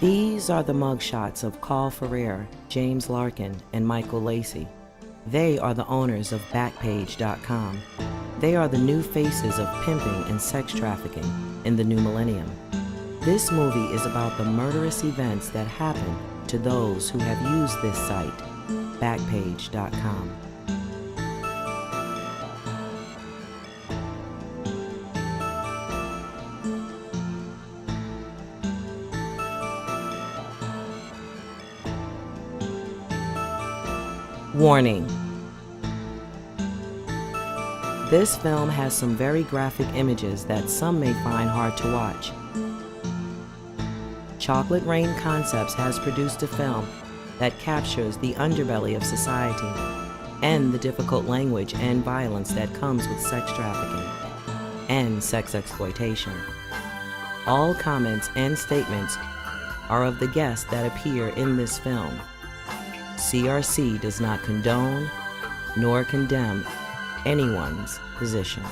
These are the mugshots of Carl Ferrer, James Larkin, and Michael Lacey. They are the owners of Backpage.com. They are the new faces of pimping and sex trafficking in the new millennium. This movie is about the murderous events that happen to those who have used this site, Backpage.com. Warning. This film has some very graphic images that some may find hard to watch. Chocolate Rain Concepts has produced a film that captures the underbelly of society and the difficult language and violence that comes with sex trafficking and sex exploitation. All comments and statements are of the guests that appear in this film. CRC does not condone nor condemn anyone's position.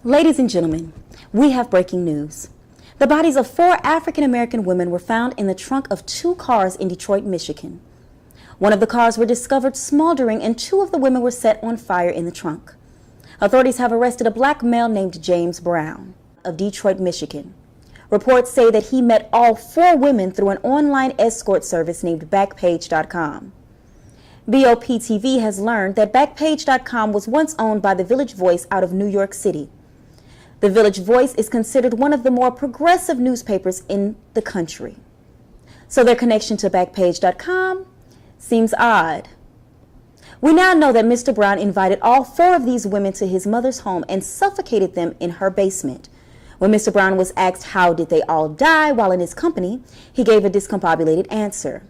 Ladies and gentlemen, we have breaking news. The bodies of 4 African-American women were found in the trunk of 2 cars in Detroit, Michigan. One of the cars were discovered smoldering and 2 of the women were set on fire in the trunk. Authorities have arrested a black male named James Brown of Detroit, Michigan. Reports say that he met all 4 women through an online escort service named Backpage.com. BOP-TV has learned that Backpage.com was once owned by the Village Voice out of New York City. The Village Voice is considered one of the more progressive newspapers in the country. So their connection to Backpage.com seems odd. We now know that Mr. Brown invited all 4 of these women to his mother's home and suffocated them in her basement. When Mr. Brown was asked how did they all die while in his company, he gave a discombobulated answer.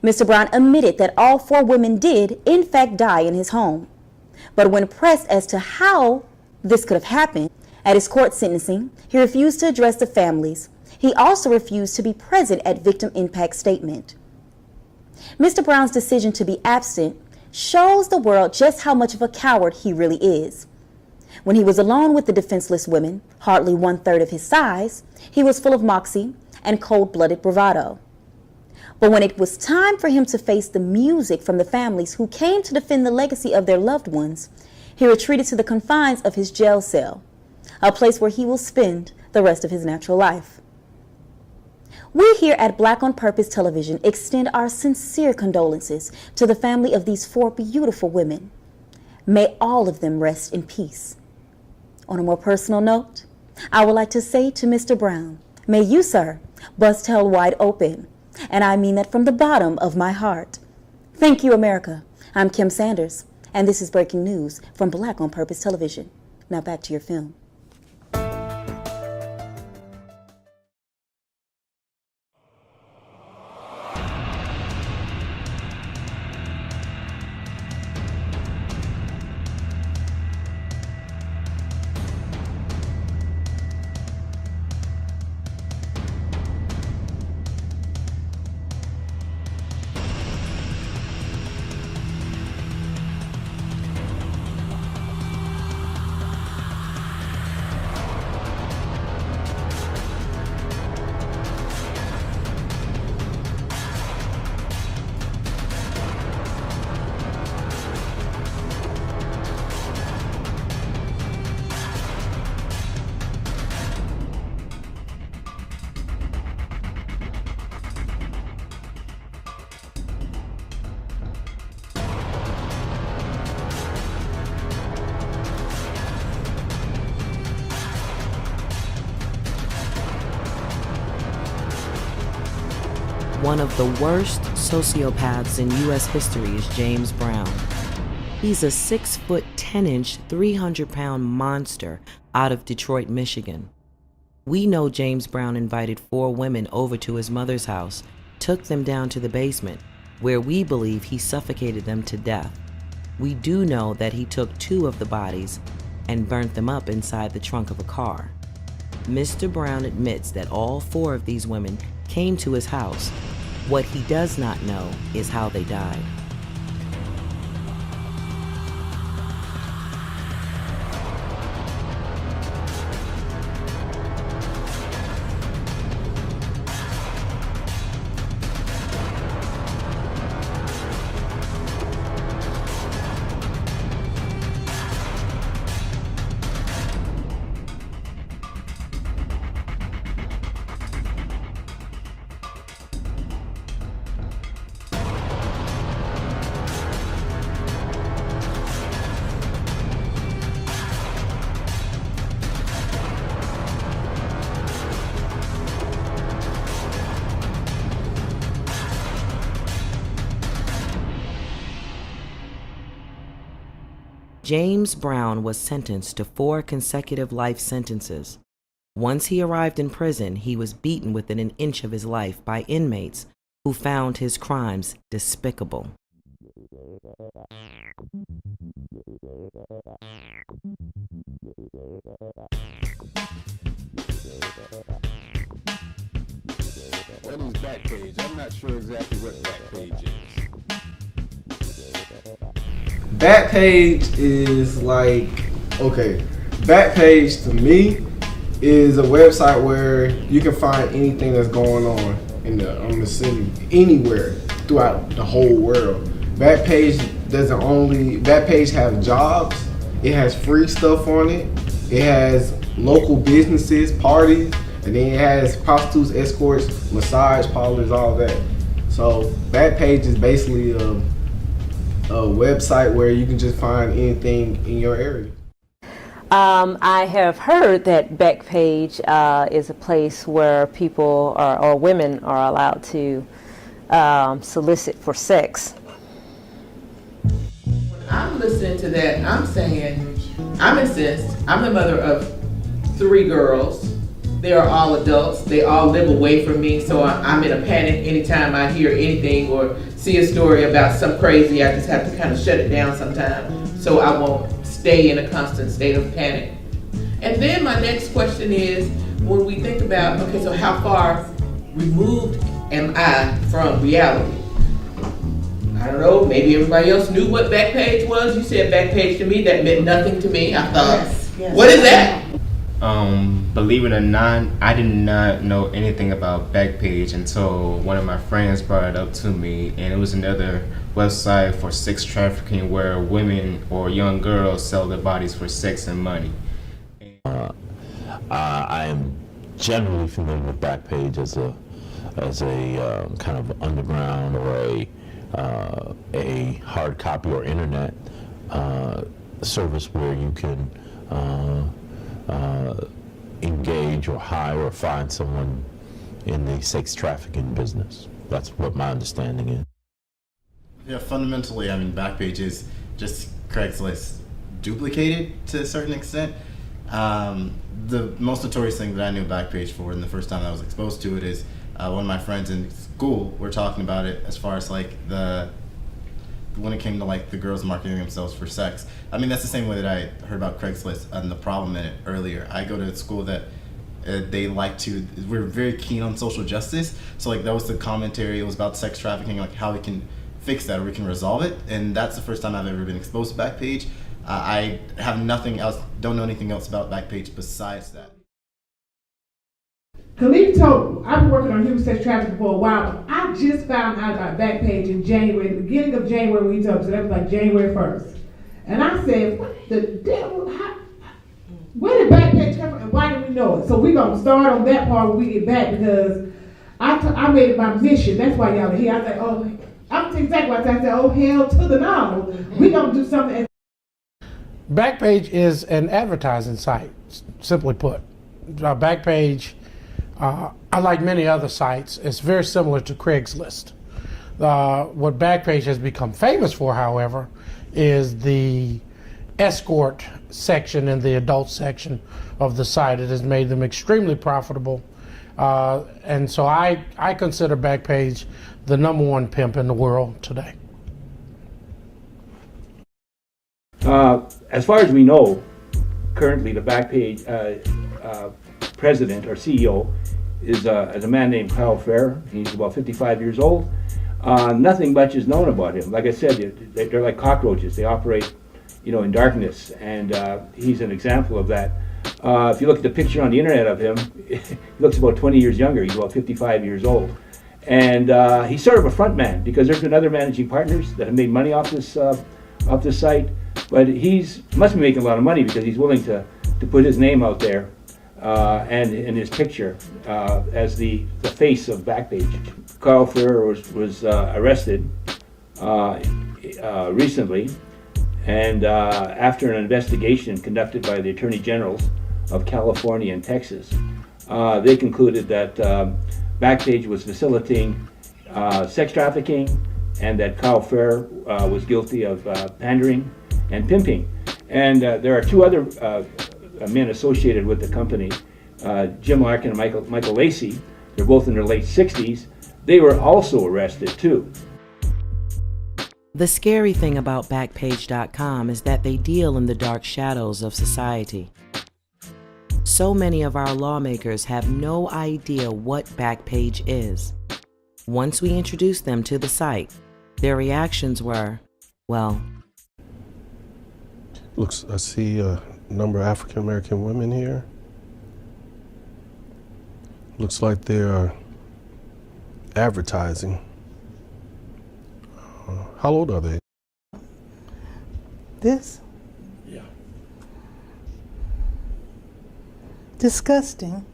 Mr. Brown admitted that all 4 women did, in fact, die in his home. But when pressed as to how this could have happened, at his court sentencing, he refused to address the families. He also refused to be present at victim impact statement. Mr. Brown's decision to be absent shows the world just how much of a coward he really is. When he was alone with the defenseless women, hardly 1/3 of his size, he was full of moxie and cold-blooded bravado. But when it was time for him to face the music from the families who came to defend the legacy of their loved ones, he retreated to the confines of his jail cell, a place where he will spend the rest of his natural life. We here at Black on Purpose Television extend our sincere condolences to the family of these 4 beautiful women. May all of them rest in peace. On a more personal note, I would like to say to Mr. Brown, may you, sir, bust hell wide open. And I mean that from the bottom of my heart. Thank you, America. I'm Kim Sanders, and this is Breaking News from Black on Purpose Television. Now back to your film. One of the worst sociopaths in U.S. history is James Brown. He's a 6'10", 300-pound monster out of Detroit, Michigan. We know James Brown invited 4 women over to his mother's house, took them down to the basement, where we believe he suffocated them to death. We do know that he took 2 of the bodies and burnt them up inside the trunk of a car. Mr. Brown admits that all 4 of these women came to his house. What he does not know is how they died. James Brown was sentenced to 4 consecutive life sentences. Once he arrived in prison, he was beaten within an inch of his life by inmates who found his crimes despicable. What is Backpage? I'm not sure exactly what Backpage is. Backpage is like, okay, Backpage to me is a website where you can find anything that's going on in the city, anywhere throughout the whole world. Backpage has jobs, it has free stuff on it, it has local businesses, parties, and then it has prostitutes, escorts, massage parlors, all that. So Backpage is basically a website where you can just find anything in your area. I have heard that Backpage is a place where people or women are allowed to solicit for sex. I'm listening to that, I'm saying, I'm incensed. I'm the mother of 3 girls. They are all adults. They all live away from me, so I'm in a panic anytime I hear anything or see a story about some crazy. I just have to kind of shut it down sometimes so I won't stay in a constant state of panic. And then my next question is, when we think about, okay, so how far removed am I from reality? I don't know, maybe everybody else knew what Backpage was. You said Backpage to me, that meant nothing to me. I thought, yes. What is that? Believe it or not, I did not know anything about Backpage until one of my friends brought it up to me, and it was another website for sex trafficking where women or young girls sell their bodies for sex and money. I am generally familiar with Backpage as a kind of underground or a hard copy or internet service where you can engage or hire or find someone in the sex trafficking business. That's what my understanding is. Yeah, fundamentally, I mean, Backpage is just Craigslist duplicated to a certain extent. The most notorious thing that I knew Backpage for, and the first time I was exposed to it, is one of my friends in school were talking about it as far as like when it came to like the girls marketing themselves for sex. I mean, that's the same way that I heard about Craigslist and the problem in it earlier. I go to a school that we're very keen on social justice. So like that was the commentary, it was about sex trafficking, like how we can fix that or we can resolve it. And that's the first time I've ever been exposed to Backpage. I have nothing else, don't know anything else about Backpage besides that. Khalif told, I've been working on human sex trafficking for a while, but I just found out about Backpage in January, the beginning of January when he told me, so that was like January 1st. And I said, what the devil, where did Backpage come from and why did we know it? So we're going to start on that part when we get back because I made it my mission, that's why y'all are here. I said, oh, I'm exactly what I said, oh hell to the no. We're going to do something. Backpage is an advertising site, simply put. Backpage, unlike many other sites, it's very similar to Craigslist. What Backpage has become famous for, however, is the escort section and the adult section of the site. It has made them extremely profitable. And so I consider Backpage the #1 pimp in the world today. As far as we know, currently the Backpage president or CEO is a man named Kyle Fair. He's about 55 years old. Nothing much is known about him. Like I said, they're like cockroaches. They operate, in darkness, and he's an example of that. If you look at the picture on the internet of him, he looks about 20 years younger. He's about 55 years old. And he's sort of a front man because there's been other managing partners that have made money off this site. But he's must be making a lot of money because he's willing to put his name out there and in his picture as the face of Backpage. Carl Ferrer was arrested recently, and after an investigation conducted by the Attorney Generals of California and Texas, they concluded that Backpage was facilitating sex trafficking and that Kyle Ferrer was guilty of pandering and pimping. And there are two other men associated with the company, Jim Larkin and Michael Lacey. They're both in their late 60s. They were also arrested too. The scary thing about Backpage.com is that they deal in the dark shadows of society. So many of our lawmakers have no idea what Backpage is. Once we introduced them to the site, their reactions were, well... I see a number of African American women here. Looks like they are advertising. How old are they? This? Yeah. Disgusting.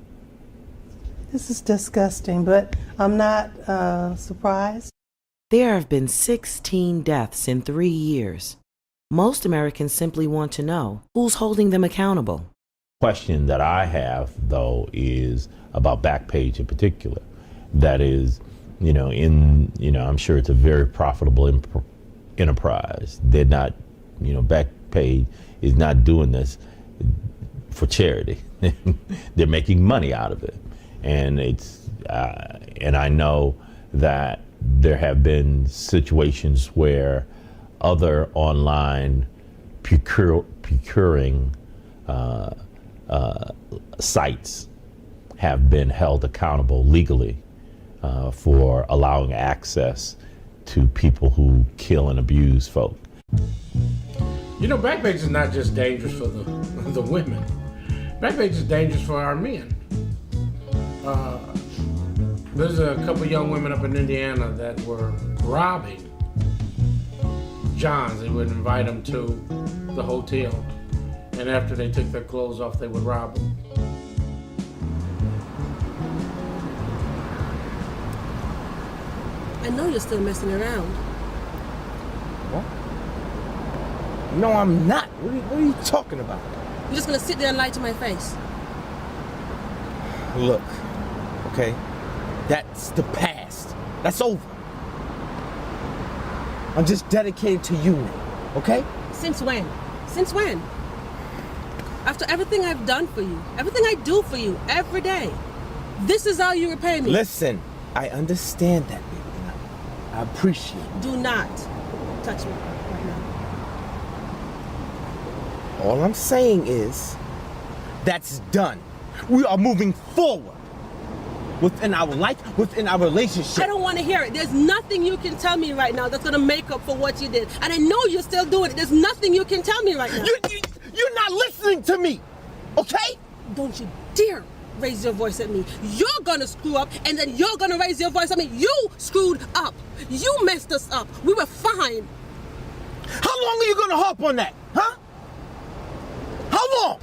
This is disgusting, but I'm not surprised. There have been 16 deaths in 3 years. Most Americans simply want to know who's holding them accountable. Question that I have, though, is about Backpage in particular. That is, I'm sure it's a very profitable enterprise. They're not, Backpage is not doing this for charity. They're making money out of it, and and I know that there have been situations where other online procuring sites have been held accountable legally for allowing access to people who kill and abuse folk. Backpage is not just dangerous for the women. Backpage is dangerous for our men. There's a couple young women up in Indiana that were robbing Johns. They would invite them to the hotel, and after they took their clothes off, they would rob them. I know you're still messing around. What? No, I'm not. What are you talking about? You're just gonna sit there and lie to my face. Look, okay? That's the past. That's over. I'm just dedicated to you now, okay? Since when? Since when? After everything I've done for you, everything I do for you every day, this is how you repay me. Listen, I understand that, baby. I appreciate it. Do not touch me right now. All I'm saying is, that's done. We are moving forward within our life, within our relationship. I don't want to hear it. There's nothing you can tell me right now that's going to make up for what you did. And I know you're still doing it. There's nothing you can tell me right now. You're not listening to me, okay? Don't you dare raise your voice at me. You're going to screw up, and then you're going to raise your voice at me. You screwed up. You messed us up. We were fine. How long are you going to harp on that, huh? How long?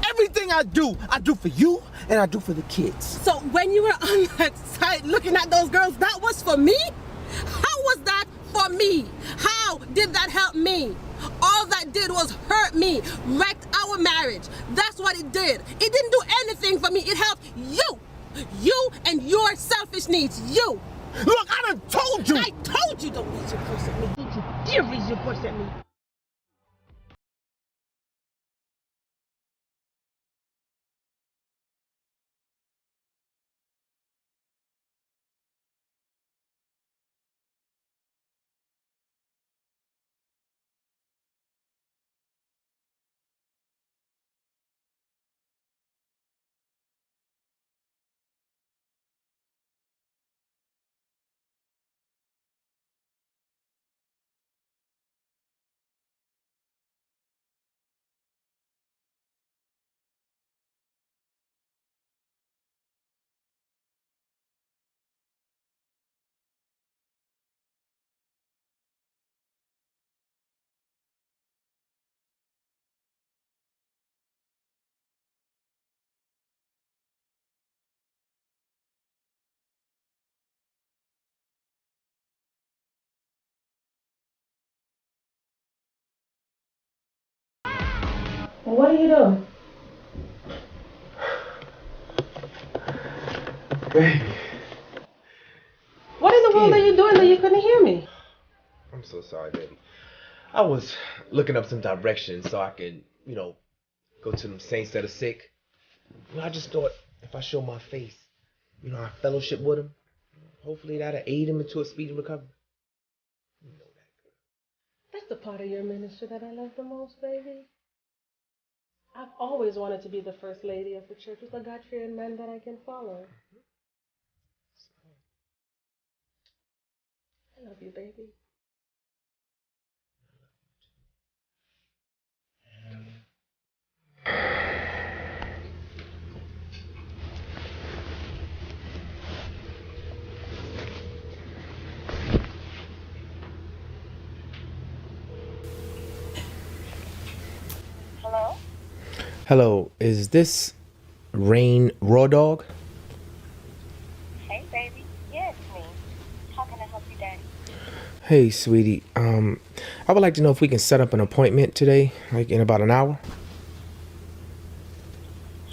Everything I do for you and I do for the kids. So when you were on that site looking at those girls, that was for me? How was that for me? How did that help me? All that did was hurt me, wrecked our marriage. That's what it did. It didn't do anything for me. It helped you. You and your selfish needs. You. Look, I done told you. I told you don't raise your voice at me. Don't you dare raise your voice at me. Well, what are you doing? Baby. What in the world are you doing that you couldn't hear me? I'm so sorry, baby. I was looking up some directions so I could, go to them saints that are sick. I just thought if I show my face, I fellowship with them, hopefully that'll aid him into a speedy recovery. That's the part of your ministry that I love the most, baby. I've always wanted to be the first lady of the church with a God-fearing man that I can follow. I love you, baby. Hello? Hello, is this Rain Raw Dog? Hey, baby. Yeah, it's me. How can I help you, Daddy? Hey, sweetie. I would like to know if we can set up an appointment today, like in about an hour.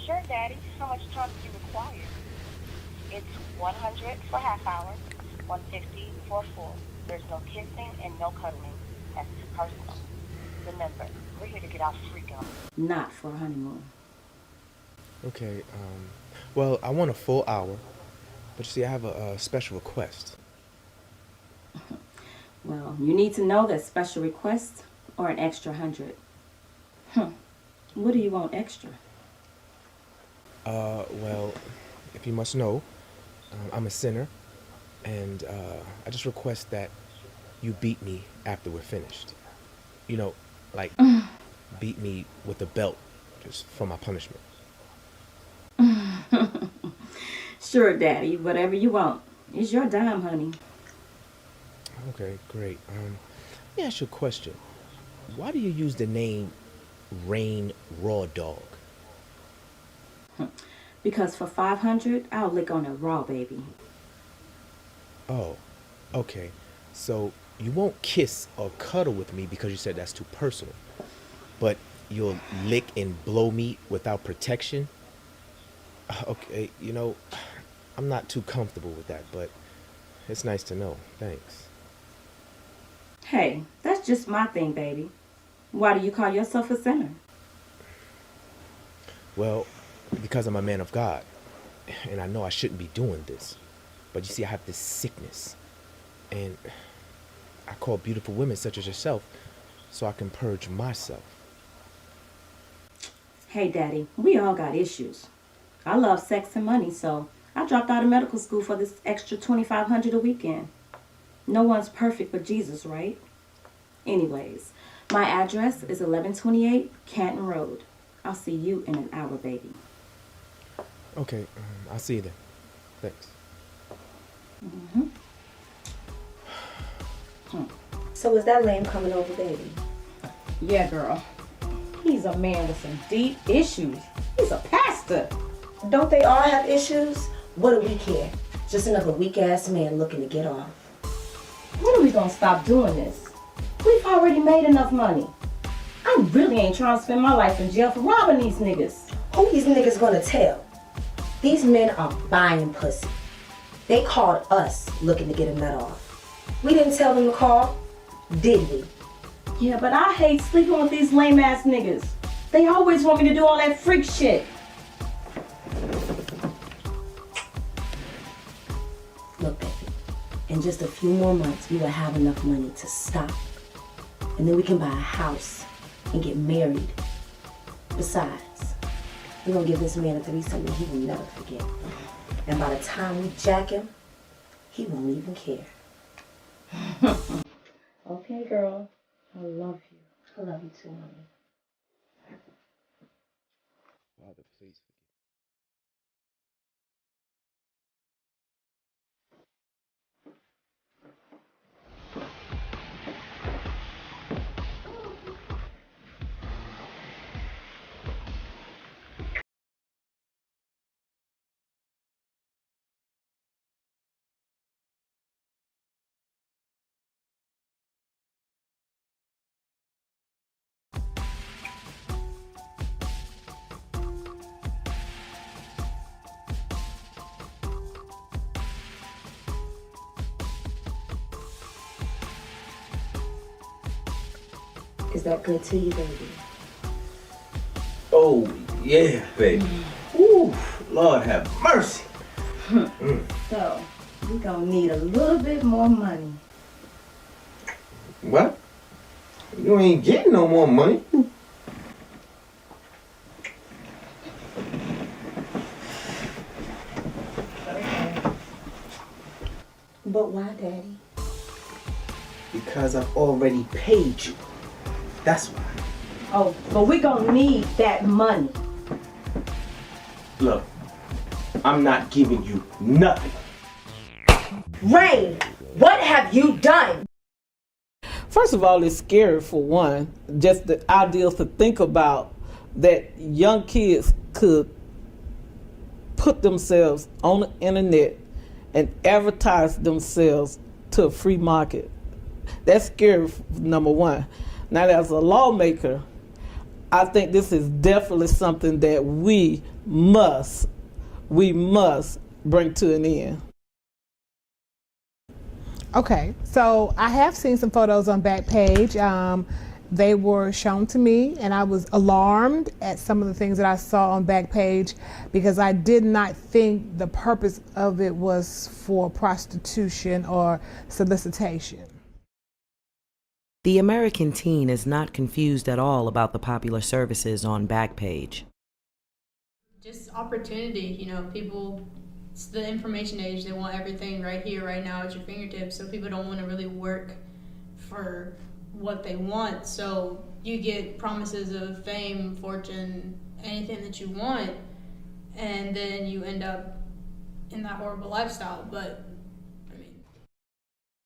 Sure, Daddy. How much time do you require? It's 100 for half hour, 150 for full. There's no kissing and no cuddling. That's too personal. Remember, we're here to get our freak on. Not for a honeymoon. Okay, well, I want a full hour, but you see, I have a special request. Well, you need to know that special requests are an extra 100. What do you want extra? Well, if you must know, I'm a sinner, and I just request that you beat me after we're finished. Like, beat me with a belt, just for my punishment. Sure, Daddy. Whatever you want. It's your dime, honey. Okay, great. Let me ask you a question. Why do you use the name Rain Raw Dog? Because for 500, I'll lick on a raw baby. Oh, okay. So you won't kiss or cuddle with me because you said that's too personal. But you'll lick and blow me without protection? Okay, I'm not too comfortable with that, but it's nice to know. Thanks. Hey, that's just my thing, baby. Why do you call yourself a sinner? Well, because I'm a man of God, and I know I shouldn't be doing this. But you see, I have this sickness, and I call beautiful women such as yourself so I can purge myself. Hey, Daddy, we all got issues. I love sex and money, so I dropped out of medical school for this extra $2,500 a weekend. No one's perfect but Jesus, right? Anyways, my address is 1128 Canton Road. I'll see you in an hour, baby. Okay, I'll see you then. Thanks. So is that lame coming over, baby? Yeah, girl. He's a man with some deep issues. He's a pastor. Don't they all have issues? What do we care? Just another weak-ass man looking to get off. When are we gonna stop doing this? We've already made enough money. I really ain't trying to spend my life in jail for robbing these niggas. Who these niggas gonna tell? These men are buying pussy. They called us looking to get a nut off. We didn't tell them to call, did we? Yeah, but I hate sleeping with these lame ass niggas. They always want me to do all that freak shit. Look, baby, in just a few more months, we will have enough money to stop. And then we can buy a house and get married. Besides, we're gonna give this man a threesome that he will never forget. And by the time we jack him, he won't even care. Okay, girl. I love you. I love you too, honey. Father, please. Is that good to you, baby? Oh, yeah, baby. Ooh, Lord have mercy. So, we gonna need a little bit more money. What? You ain't getting no more money. But why, Daddy? Because I've already paid you. That's why. Oh, but we gonna need that money. Look, I'm not giving you nothing. Rain, what have you done? First of all, it's scary for one, just the idea to think about that young kids could put themselves on the internet and advertise themselves to a free market. That's scary, number one. Now, as a lawmaker, I think this is definitely something that we must bring to an end. Okay, so I have seen some photos on Backpage. They were shown to me, and I was alarmed at some of the things that I saw on Backpage because I did not think the purpose of it was for prostitution or solicitation. The American teen is not confused at all about the popular services on Backpage. Just opportunity, you know, people, it's the information age, they want everything right here, right now at your fingertips, so people don't want to really work for what they want, so you get promises of fame, fortune, anything that you want, and then you end up in that horrible lifestyle. But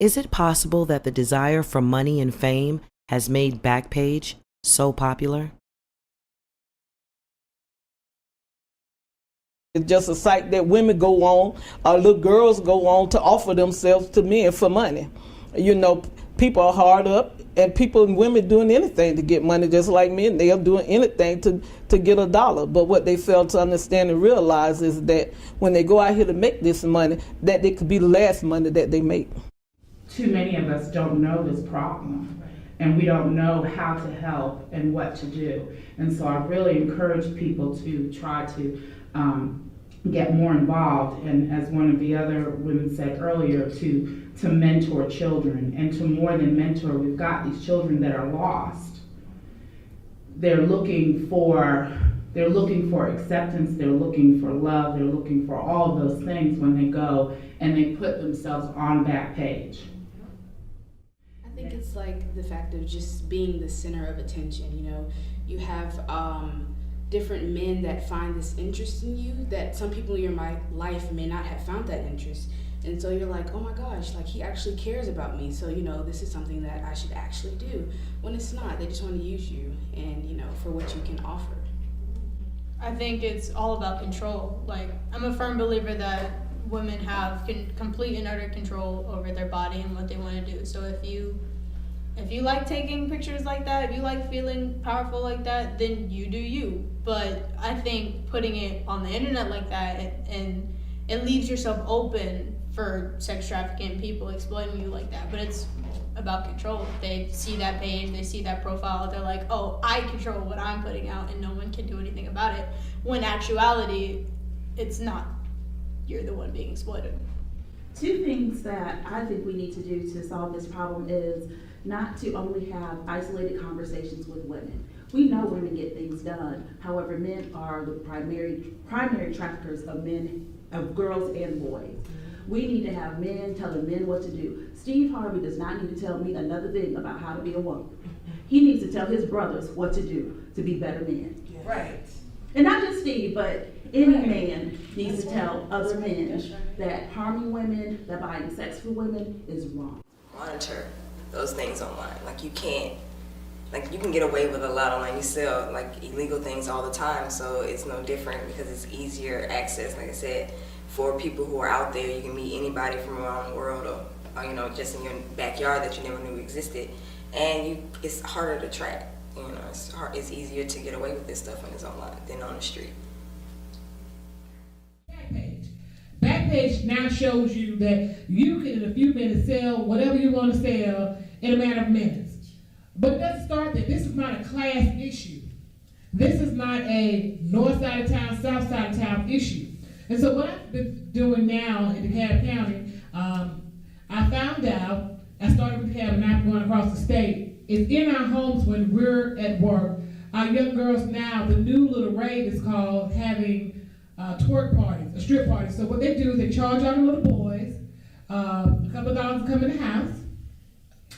Is it possible that the desire for money and fame has made Backpage so popular? It's just a site that women go on, little girls go on to offer themselves to men for money. You know, people are hard up, and people and women doing anything to get money, just like men. They are doing anything to get a dollar. But what they fail to understand and realize is that when they go out here to make this money, that it could be the last money that they make. Too many of us don't know this problem, and we don't know how to help and what to do. And so I really encourage people to try to get more involved, and as one of the other women said earlier, to mentor children, and to more than mentor, we've got these children that are lost. They're looking for acceptance, they're looking for love, they're looking for all of those things when they go and they put themselves on Backpage. I think it's like the fact of just being the center of attention. You know, you have different men that find this interest in you that some people in your life may not have found that interest. And so you're like, oh my gosh, like he actually cares about me. So, you know, this is something that I should actually do. When it's not, they just want to use you and, you know, for what you can offer. I think it's all about control. Like, I'm a firm believer that women have complete and utter control over their body and what they want to do. So if you like taking pictures like that, if you like feeling powerful like that, then you do you. But I think putting it on the internet like that, and it leaves yourself open for sex trafficking, people exploiting you like that. But it's about control. They see that page, they see that profile, they're like, oh, I control what I'm putting out and no one can do anything about it. When actuality, it's not. You're the one being exploited. Two things that I think we need to do to solve this problem is not to only have isolated conversations with women. We know women get things done. However, men are the primary traffickers of men, of girls and boys. We need to have men telling men what to do. Steve Harvey does not need to tell me another thing about how to be a woman. He needs to tell his brothers what to do to be better men. Yes. Right. And not just Steve, but any man needs to tell other men that harming women, that buying sex for women is wrong. Monitor those things online. Like, you can't, like, you can get away with a lot online. You sell like illegal things all the time, so it's no different because it's easier access. Like I said, for people who are out there, you can meet anybody from around the world, or you know, just in your backyard that you never knew existed, and it's harder to track. You know, it's easier to get away with this stuff when it's online than on the street. Backpage now shows you that you can, in a few minutes, sell whatever you want to sell in a matter of minutes. But it doesn't start there. This is not a class issue. This is not a north side of town, south side of town issue. And so what I've been doing now in DeKalb County, I found out, I started with DeKalb and now I'm going across the state, is in our homes when we're at work, our young girls now, the new little rave is called having twerk parties, strip parties. So what they do is they charge all the little boys a couple of dollars to come in the house.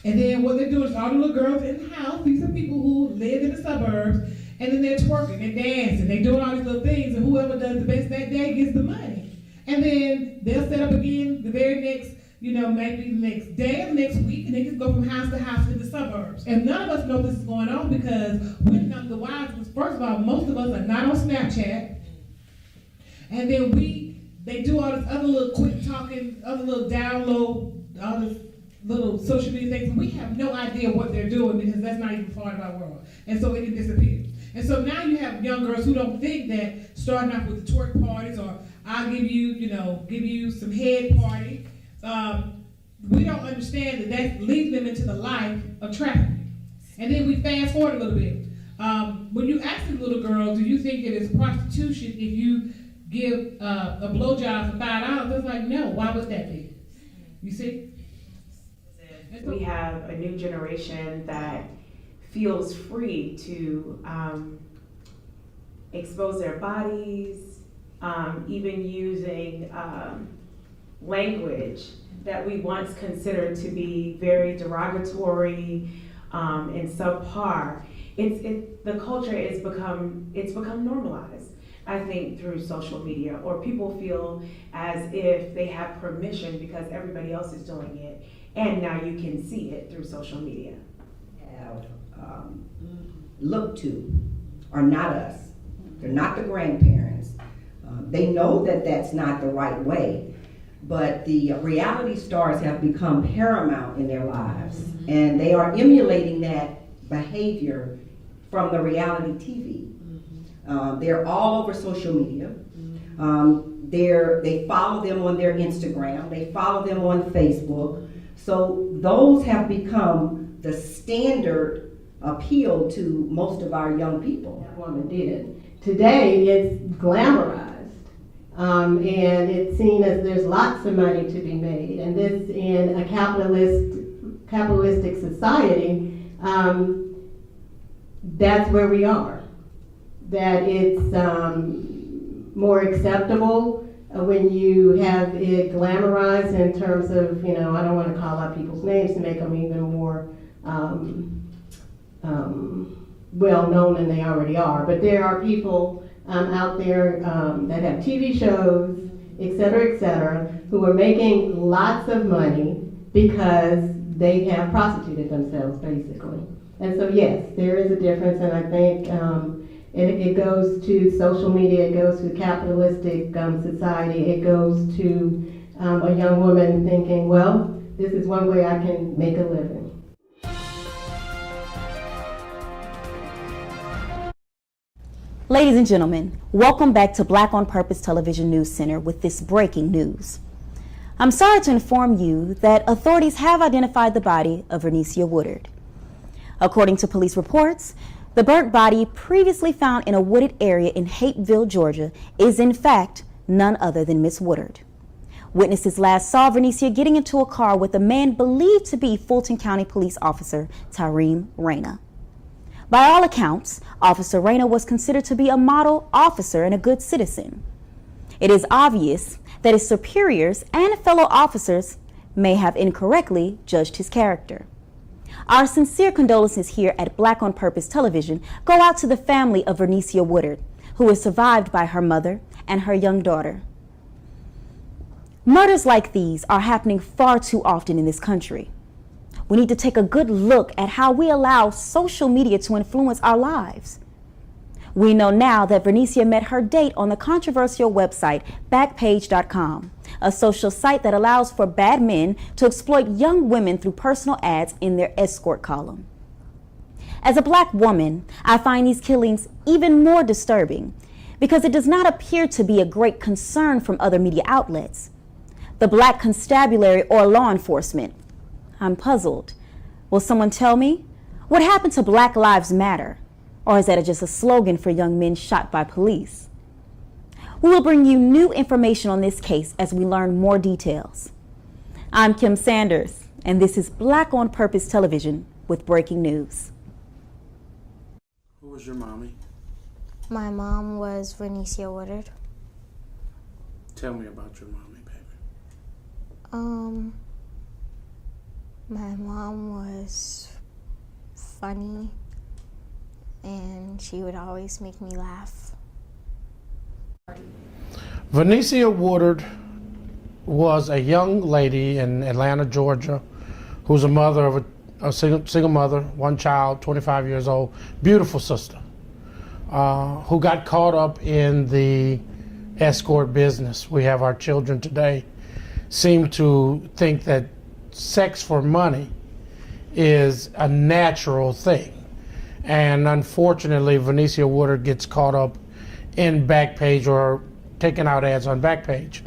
And then what they do is all the little girls in the house, these are people who live in the suburbs, and then they're twerking, they're dancing, they're doing all these little things, and whoever does the best that day gets the money. And then they'll set up again the very next, maybe the next day or the next week, and they just go from house to house in the suburbs. And none of us know this is going on because we're none the wiser. First of all, most of us are not on Snapchat. And then they do all this other little quick talking, other little download, all this little social media things, and we have no idea what they're doing because that's not even part of our world. And so it can disappear. And so now you have young girls who don't think that starting off with the twerk parties or I'll give you some head party. We don't understand that leads them into the life of trafficking. And then we fast forward a little bit. When you ask the little girl, do you think it is prostitution if you give a blowjob for $5? It's like, no, why would that be? You see? We have a new generation that feels free to expose their bodies, even using language that we once considered to be very derogatory and subpar. The culture it's become normalized, I think, through social media, or people feel as if they have permission because everybody else is doing it. And now you can see it through social media. Look to are not us. They're not the grandparents. They know that that's not the right way, but the reality stars have become paramount in their lives, and they are emulating that behavior from the reality TV. They're all over social media. They follow them on their Instagram. They follow them on Facebook. So those have become the standard appeal to most of our young people. That woman did. Today it's glamorized, and it's seen as there's lots of money to be made, and this in a capitalistic society, that's where we are. That it's more acceptable when you have it glamorized in terms of, I don't want to call out people's names to make them even more well known than they already are. But there are people out there that have TV shows, et cetera, who are making lots of money because they have prostituted themselves, basically. And so, yes, there is a difference, and I think it goes to social media, it goes to capitalistic society, it goes to a young woman thinking, well, this is one way I can make a living. Ladies and gentlemen, welcome back to Black on Purpose Television News Center with this breaking news. I'm sorry to inform you that authorities have identified the body of Vernicia Woodard. According to police reports, the burnt body previously found in a wooded area in Hapeville, Georgia, is in fact none other than Miss Woodard. Witnesses last saw Vernicia getting into a car with a man believed to be Fulton County Police Officer Tyreme Reyna. By all accounts, Officer Reyna was considered to be a model officer and a good citizen. It is obvious that his superiors and fellow officers may have incorrectly judged his character. Our sincere condolences here at Black on Purpose Television go out to the family of Vernicia Woodard, who is survived by her mother and her young daughter. Murders like these are happening far too often in this country. We need to take a good look at how we allow social media to influence our lives. We know now that Vernicia met her date on the controversial website Backpage.com, a social site that allows for bad men to exploit young women through personal ads in their escort column. As a Black woman, I find these killings even more disturbing because it does not appear to be a great concern from other media outlets. The Black constabulary or law enforcement. I'm puzzled. Will someone tell me? What happened to Black Lives Matter? Or is that just a slogan for young men shot by police? We will bring you new information on this case as we learn more details. I'm Kim Sanders, and this is Black on Purpose Television with breaking news. Who was your mommy? My mom was Venicia Woodard. Tell me about your mommy, baby. My mom was funny, and she would always make me laugh. Venicia Woodard was a young lady in Atlanta, Georgia, who's a mother of a single mother, one child, 25 years old, beautiful sister, who got caught up in the escort business. We have our children today seem to think that sex for money is a natural thing. And unfortunately, Venicia Woodard gets caught up in Backpage or taking out ads on Backpage.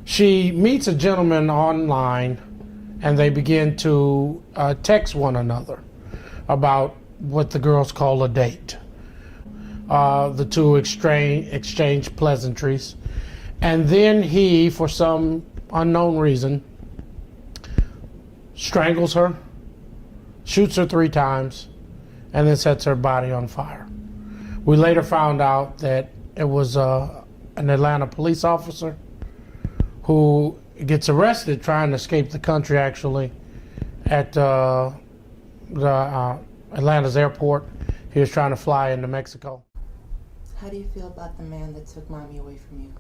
She meets a gentleman online and they begin to text one another about what the girls call a date. The two exchange pleasantries. And then he, for some unknown reason, strangles her, shoots her 3 times, and then sets her body on fire. We later found out that it was an Atlanta police officer who gets arrested trying to escape the country, actually, at Atlanta's airport. He was trying to fly into Mexico. How do you feel about the man that took mommy away from you?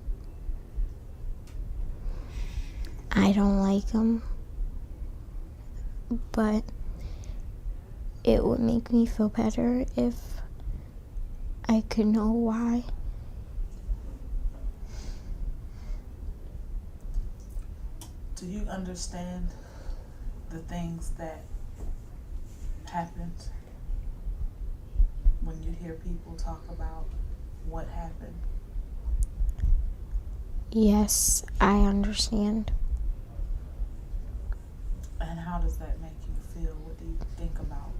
I don't like him, but it would make me feel better if I could know why. Do you understand the things that happened when you hear people talk about what happened? Yes, I understand. And how does that make you feel? What do you think about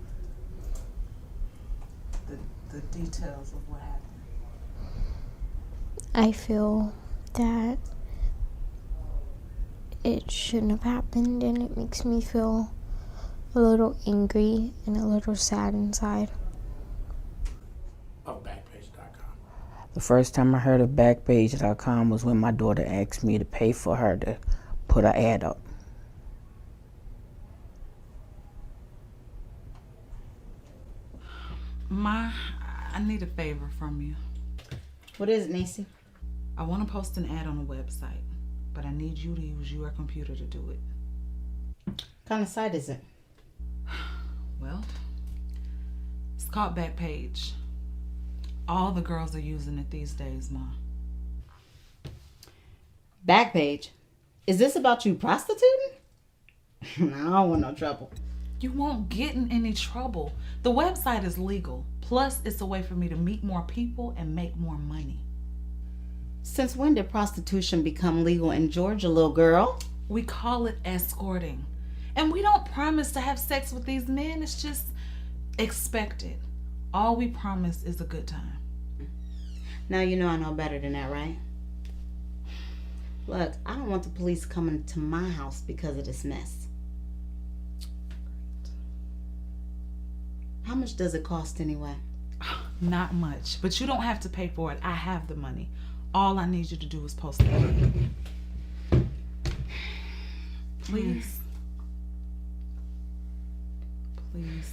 the details of what happened? I feel that it shouldn't have happened, and it makes me feel a little angry and a little sad inside. Of Backpage.com. The first time I heard of Backpage.com was when my daughter asked me to pay for her to put an ad up. I need a favor from you. What is it, Niecy? I want to post an ad on the website, but I need you to use your computer to do it. What kind of site is it? Well, it's called Backpage. All the girls are using it these days, Ma. Backpage? Is this about you prostituting? I don't want no trouble. You won't get in any trouble. The website is legal. Plus, it's a way for me to meet more people and make more money. Since when did prostitution become legal in Georgia, little girl? We call it escorting. And we don't promise to have sex with these men. It's just expected. All we promise is a good time. Now you know I know better than that, right? Look, I don't want the police coming to my house because of this mess. How much does it cost anyway? Not much, but you don't have to pay for it. I have the money. All I need you to do is post it. Please. Please.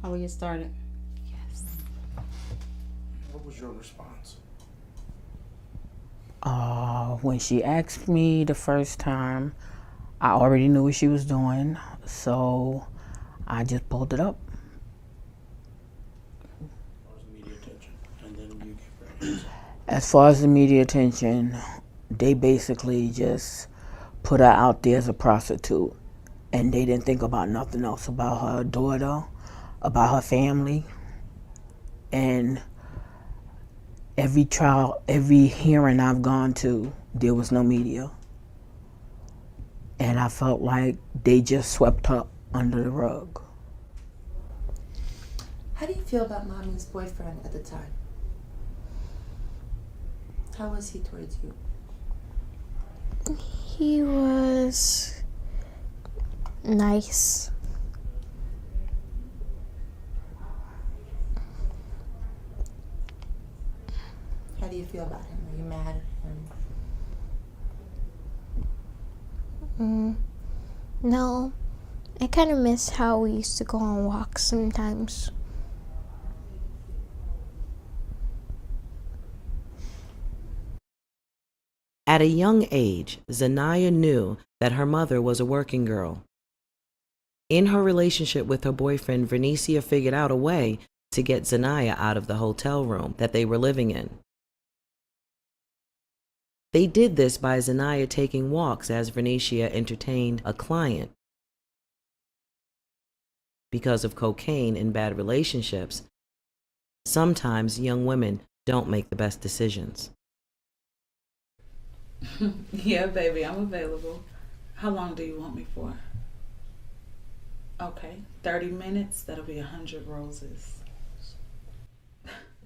How will you start it? Yes. What was your response? When she asked me the first time, I already knew what she was doing, so I just pulled it up. As far as the media attention, they basically just put her out there as a prostitute, and they didn't think about nothing else, about her daughter, about her family. And every trial, every hearing I've gone to, there was no media. And I felt like they just swept her under the rug. How do you feel about mommy's boyfriend at the time? How was he towards you? He was nice. How do you feel about him? Are you mad at him? No, I kind of miss how we used to go on walks sometimes. At a young age, Zanaya knew that her mother was a working girl. In her relationship with her boyfriend, Vernicia figured out a way to get Zanaya out of the hotel room that they were living in. They did this by Zanaya taking walks as Vernicia entertained a client. Because of cocaine and bad relationships, sometimes young women don't make the best decisions. Yeah, baby, I'm available. How long do you want me for? Okay, 30 minutes, that'll be 100 roses.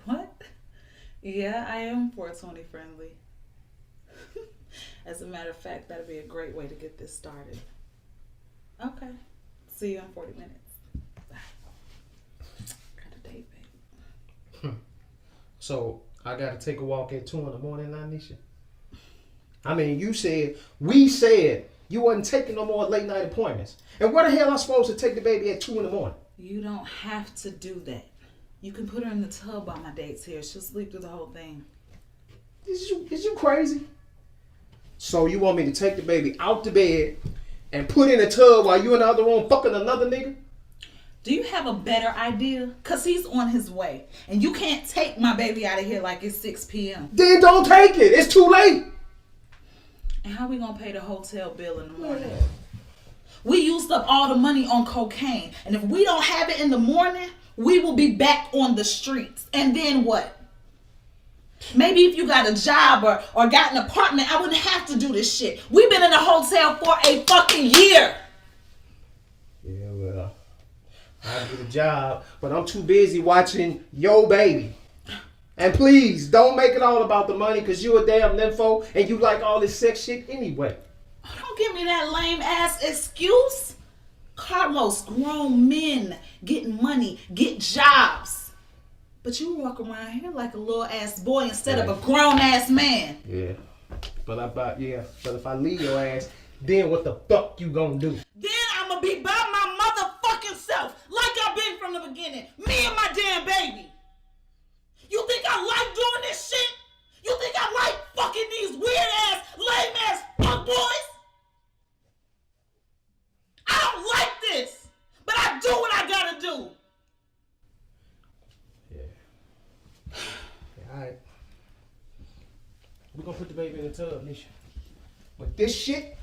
What? Yeah, I am 420 friendly. As a matter of fact, that'll be a great way to get this started. Okay, see you in 40 minutes. Bye. Got a date, babe. So, I gotta take a walk at 2 in the morning now, Nisha? I mean, we said you wasn't taking no more late night appointments. And where the hell am I supposed to take the baby at 2 in the morning? You don't have to do that. You can put her in the tub on my dates here. She'll sleep through the whole thing. Is you crazy? So you want me to take the baby out the bed and put in a tub while you in the other room fucking another nigga? Do you have a better idea? Because he's on his way. And you can't take my baby out of here like it's 6 p.m. Then don't take it. It's too late. And how we going to pay the hotel bill in the morning? We used up all the money on cocaine. And if we don't have it in the morning, we will be back on the streets. And then what? Maybe if you got a job or got an apartment, I wouldn't have to do this shit. We've been in a hotel for a fucking year. Yeah, well, I get a job, but I'm too busy watching your baby. And please, don't make it all about the money, because you a damn nympho and you like all this sex shit anyway. Don't give me that lame ass excuse. Carlos, grown men getting money, get jobs. But you walk around here like a little ass boy instead of a grown ass man. Yeah. But if I leave your ass, then what the fuck you gonna do? Then I'ma be by my motherfucking self, like I've been from the beginning. Me and my damn baby. You think I like doing this shit? You think I like fucking these weird ass, lame ass punk boys? I don't like this, but I do what I gotta do. Alright. We're gonna put the baby in the tub, Nisha. But this shit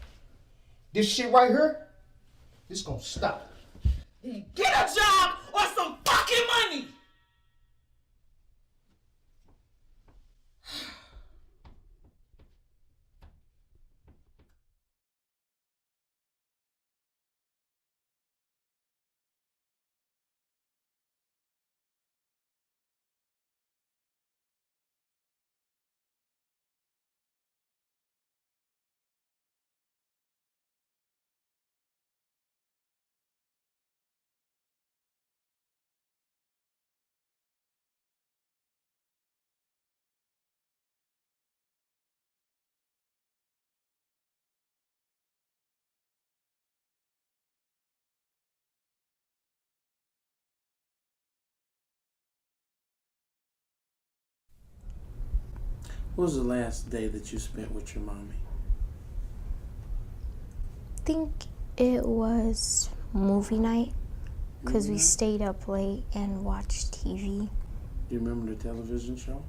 right here, this gonna stop. Then get a job or some fucking money. What was the last day that you spent with your mommy? I think it was movie night because we stayed up late and watched TV. Do you remember the television show?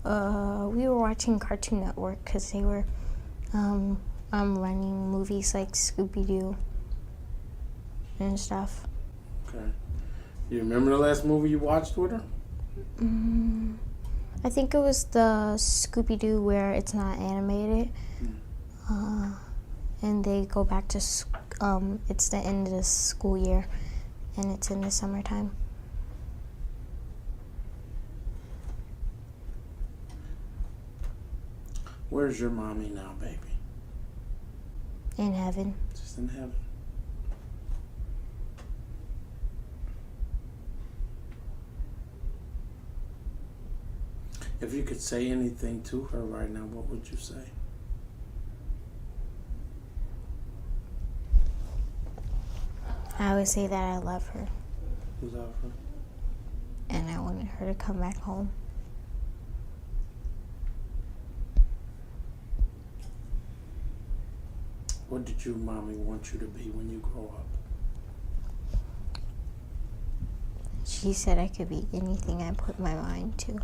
We were watching Cartoon Network because they were running movies like Scooby-Doo and stuff. Okay. Do you remember the last movie you watched with her? I think it was the Scooby-Doo where it's not animated. and they go back to it's the end of the school year, and it's in the summertime. Where's your mommy now, baby? In heaven. Just in heaven. If you could say anything to her right now, what would you say? I would say that I love her. You love her? And I wanted her to come back home. What did your mommy want you to be when you grow up? She said I could be anything I put my mind to.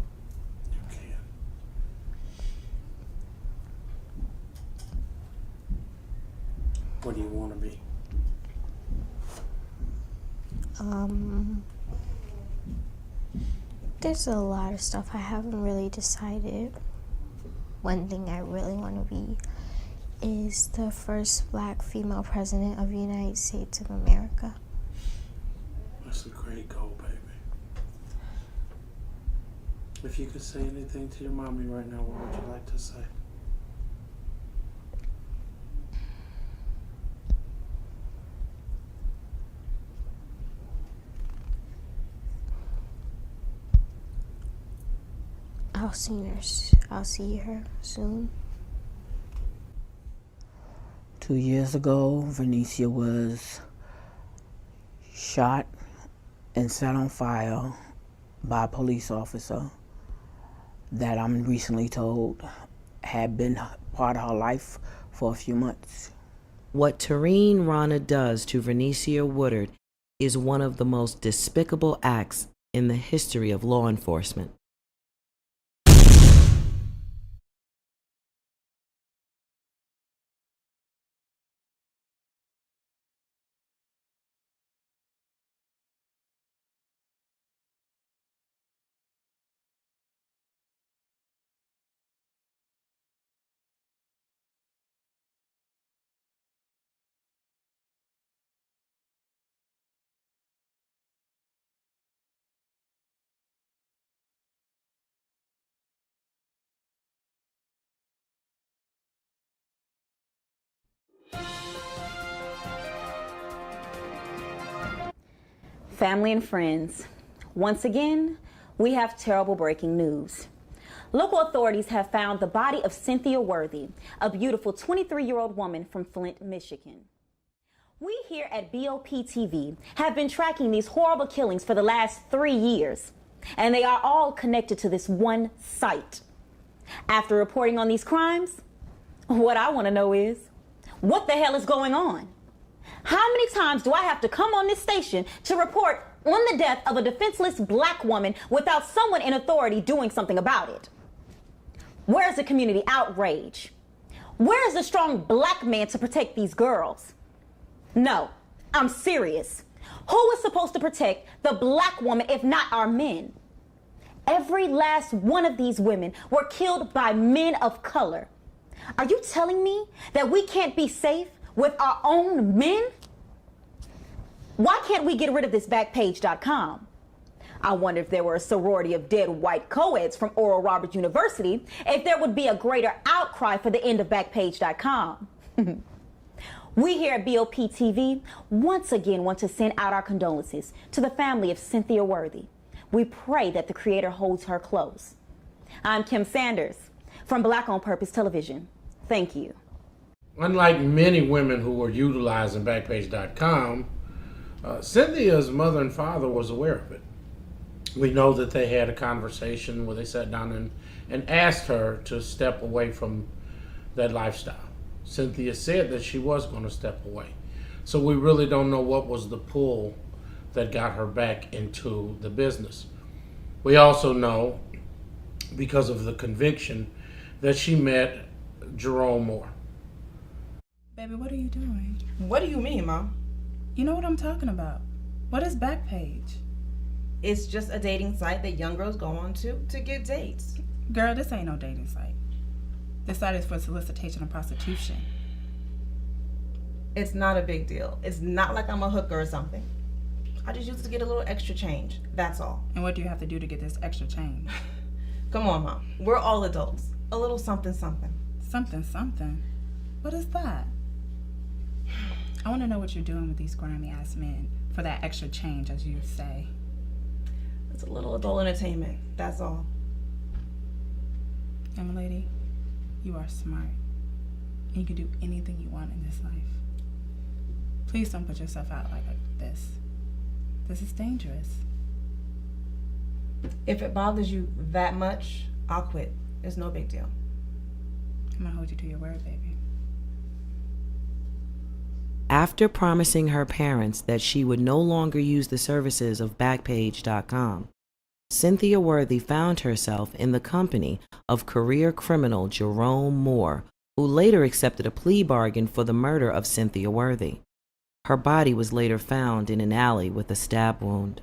What do you want to be? There's a lot of stuff I haven't really decided. One thing I really want to be is the first black female president of the United States of America. That's a great goal, baby. If you could say anything to your mommy right now, what would you like to say? I'll see her soon. 2 years ago, Venetia was shot and set on fire by a police officer that I'm recently told had been part of her life for a few months. What Tareen Rana does to Venetia Woodard is one of the most despicable acts in the history of law enforcement. Family and friends, once again, we have terrible breaking news. Local authorities have found the body of Cynthia Worthy, a beautiful 23-year-old woman from Flint, Michigan. We here at BOP TV have been tracking these horrible killings for the last 3 years, and they are all connected to this one site. After reporting on these crimes, what I want to know is, what the hell is going on? How many times do I have to come on this station to report on the death of a defenseless black woman without someone in authority doing something about it? Where's the community outrage? Where is the strong black man to protect these girls? No, I'm serious. Who is supposed to protect the black woman if not our men? Every last one of these women were killed by men of color. Are you telling me that we can't be safe with our own men? Why can't we get rid of this Backpage.com? I wonder if there were a sorority of dead white co-eds from Oral Roberts University, if there would be a greater outcry for the end of Backpage.com. We here at BOP TV once again want to send out our condolences to the family of Cynthia Worthy. We pray that the Creator holds her close. I'm Kim Sanders from Black on Purpose Television. Thank you. Unlike many women who were utilizing Backpage.com, Cynthia's mother and father was aware of it. We know that they had a conversation where they sat down and asked her to step away from that lifestyle. Cynthia said that she was going to step away. So we really don't know what was the pull that got her back into the business. We also know, because of the conviction, that she met Jerome Moore. Baby, what are you doing? What do you mean, Mom? You know what I'm talking about. What is Backpage? It's just a dating site that young girls go on to get dates. Girl, this ain't no dating site. This site is for solicitation and prostitution. It's not a big deal. It's not like I'm a hooker or something. I just used to get a little extra change. That's all. And what do you have to do to get this extra change? Come on, Mom. We're all adults. A little something something. Something something? What is that? I want to know what you're doing with these grimy ass men for that extra change, as you say. It's a little adult entertainment. That's all. Young lady, you are smart. And you can do anything you want in this life. Please don't put yourself out like this. This is dangerous. If it bothers you that much, I'll quit. It's no big deal. I'm gonna hold you to your word, baby. After promising her parents that she would no longer use the services of Backpage.com, Cynthia Worthy found herself in the company of career criminal Jerome Moore, who later accepted a plea bargain for the murder of Cynthia Worthy. Her body was later found in an alley with a stab wound.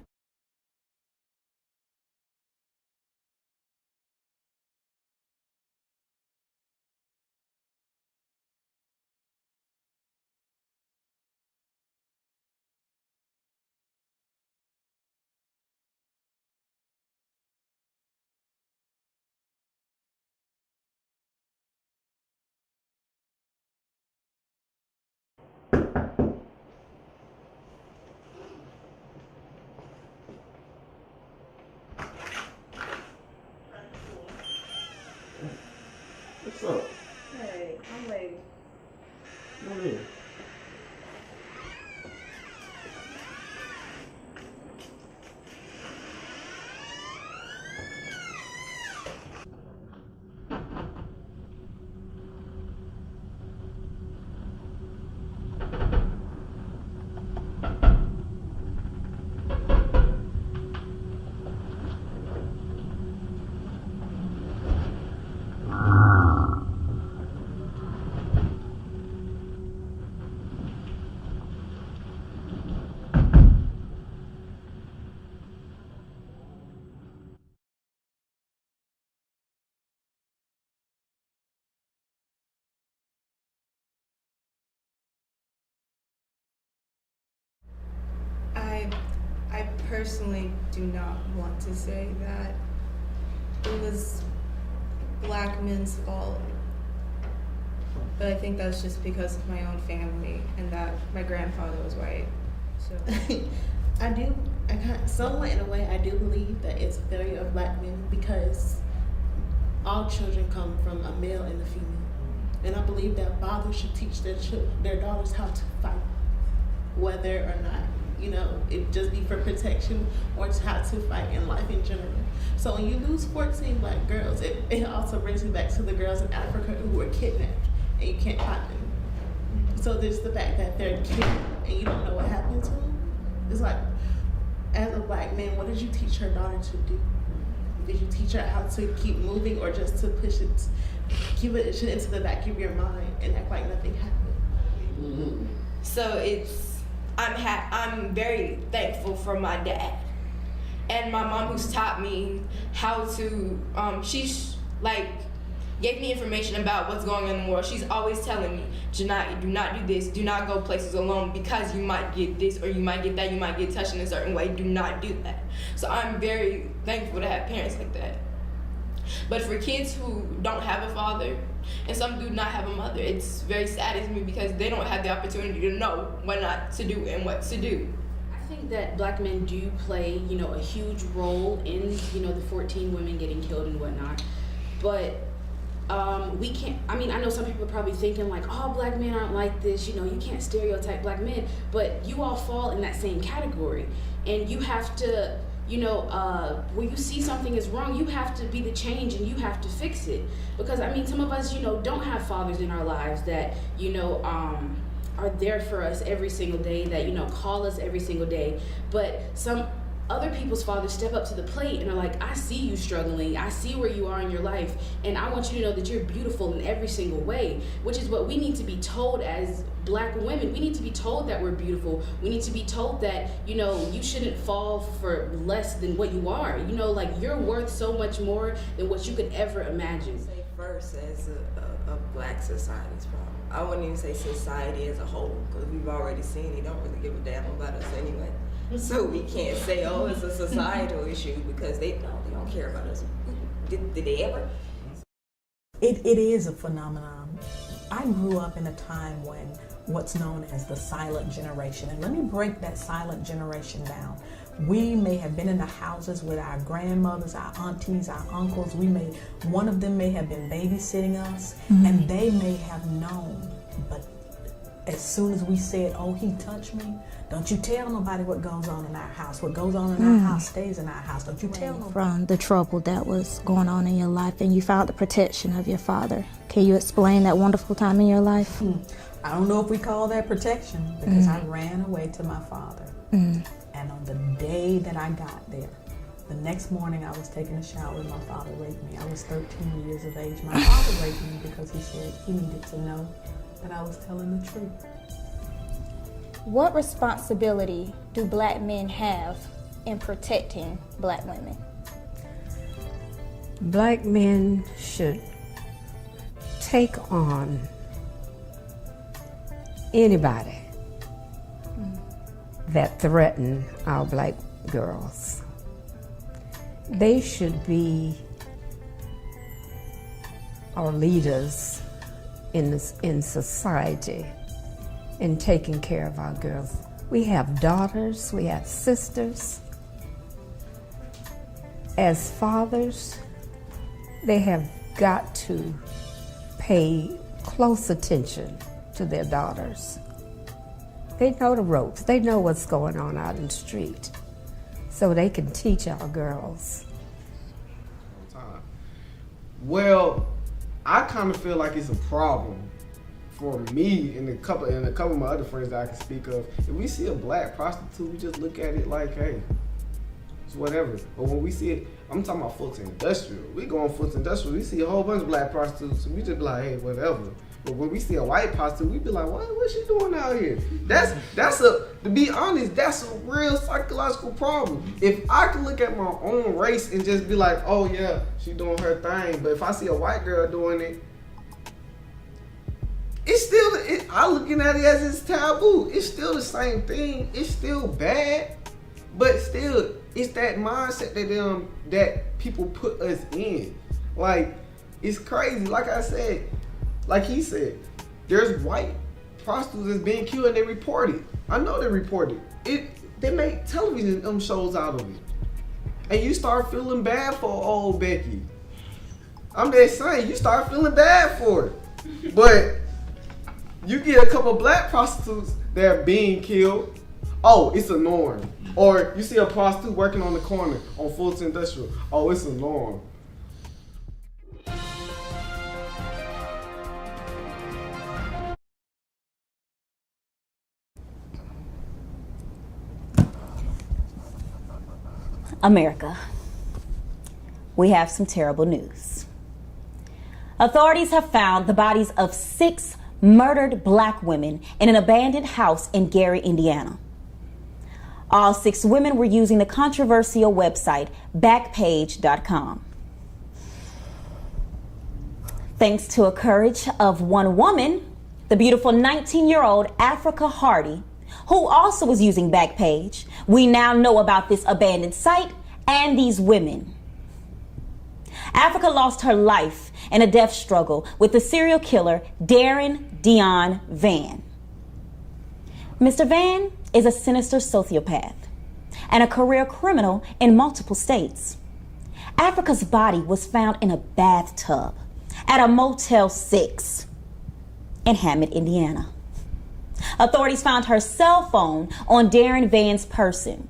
What's up? Hey, I'm late. Come here. I personally do not want to say that it was black men's fault, but I think that's just because of my own family and that my grandfather was white. So somewhat in a way, I do believe that it's a failure of black men because all children come from a male and a female. And I believe that fathers should teach their daughters how to fight, whether or not, it just be for protection or how to fight in life in general. So when you lose 14 black girls, it also brings me back to the girls in Africa who were kidnapped and you can't find them. So there's the fact that they're kidnapped and you don't know what happened to them. It's like, as a black man, what did you teach your daughter to do? Did you teach her how to keep moving or just to push it, keep it into the back of your mind and act like nothing happened? Mm-hmm. So I'm very thankful for my dad and my mom who's taught me how to, she's like, gave me information about what's going on in the world. She's always telling me, Janai, do not do this, do not go places alone because you might get this or you might get that, you might get touched in a certain way, do not do that. So I'm very thankful to have parents like that. But for kids who don't have a father, and some do not have a mother, it's very sad to me because they don't have the opportunity to know what not to do and what to do. I think that black men do play, a huge role in, the 14 women getting killed and whatnot. But we can't, I know some people are probably thinking like, oh, black men aren't like this, you can't stereotype black men, but you all fall in that same category. And you have to, when you see something is wrong, you have to be the change and you have to fix it. Because some of us, don't have fathers in our lives that, are there for us every single day, that, call us every single day. But some other people's fathers step up to the plate and are like, I see you struggling, I see where you are in your life, and I want you to know that you're beautiful in every single way, which is what we need to be told as black women. We need to be told that we're beautiful. We need to be told that, you shouldn't fall for less than what you are. Like, you're worth so much more than what you could ever imagine. first as a black society's problem. I wouldn't even say society as a whole, because we've already seen they don't really give a damn about us anyway. So we can't say, oh, it's a societal issue, because they don't care about us. Did they ever? It is a phenomenon. I grew up in a time when what's known as the silent generation. And let me break that silent generation down. We may have been in the houses with our grandmothers, our aunties, our uncles. One of them may have been babysitting us, and they may have known. But as soon as we said, oh, he touched me, don't you tell nobody what goes on in our house. What goes on in our house stays in our house. Don't you tell nobody. From the trouble that was going on in your life, and you found the protection of your father. Can you explain that wonderful time in your life? I don't know if we call that protection, because I ran away to my father. And on the day that I got there, the next morning I was taking a shower and my father raped me. I was 13 years of age. My father raped me because he said he needed to know that I was telling the truth. What responsibility do black men have in protecting black women? Black men should take on anybody that threaten our black girls. They should be our leaders in society in taking care of our girls. We have daughters, we have sisters. As fathers, they have got to pay close attention to their daughters. They know the ropes. They know what's going on out in the street, so they can teach our girls. Well, I kind of feel like it's a problem for me and a couple of my other friends that I can speak of. If we see a black prostitute, we just look at it like, hey, it's whatever. But when we see it, I'm talking about Fulton Industrial. We go on Fulton Industrial, we see a whole bunch of black prostitutes, and we just be like, hey, whatever. But when we see a white prostitute, we be like, what's she doing out here? To be honest, that's a real psychological problem. If I can look at my own race and just be like, oh yeah, she doing her thing, but if I see a white girl doing it, it's still, I'm looking at it as it's taboo. It's still the same thing. It's still bad, but still, it's that mindset that people put us in. Like, it's crazy. Like I said, like he said, there's white prostitutes that's being killed and they report it. I know they report it. They make television shows out of it. And you start feeling bad for old Becky. I'm just saying, you start feeling bad for it. But you get a couple black prostitutes that are being killed, oh, it's a norm. Or you see a prostitute working on the corner on Fulton Industrial, oh, it's a norm. America, we have some terrible news. Authorities have found the bodies of 6 murdered black women in an abandoned house in Gary, Indiana. All 6 women were using the controversial website Backpage.com. Thanks to a courage of one woman, the beautiful 19-year-old Africa Hardy, who also was using Backpage, we now know about this abandoned site and these women. Africa lost her life in a death struggle with the serial killer Darren Dion Van. Mr. Van is a sinister sociopath and a career criminal in multiple states. Africa's body was found in a bathtub at a Motel 6 in Hammond, Indiana. Authorities found her cell phone on Darren Van's person.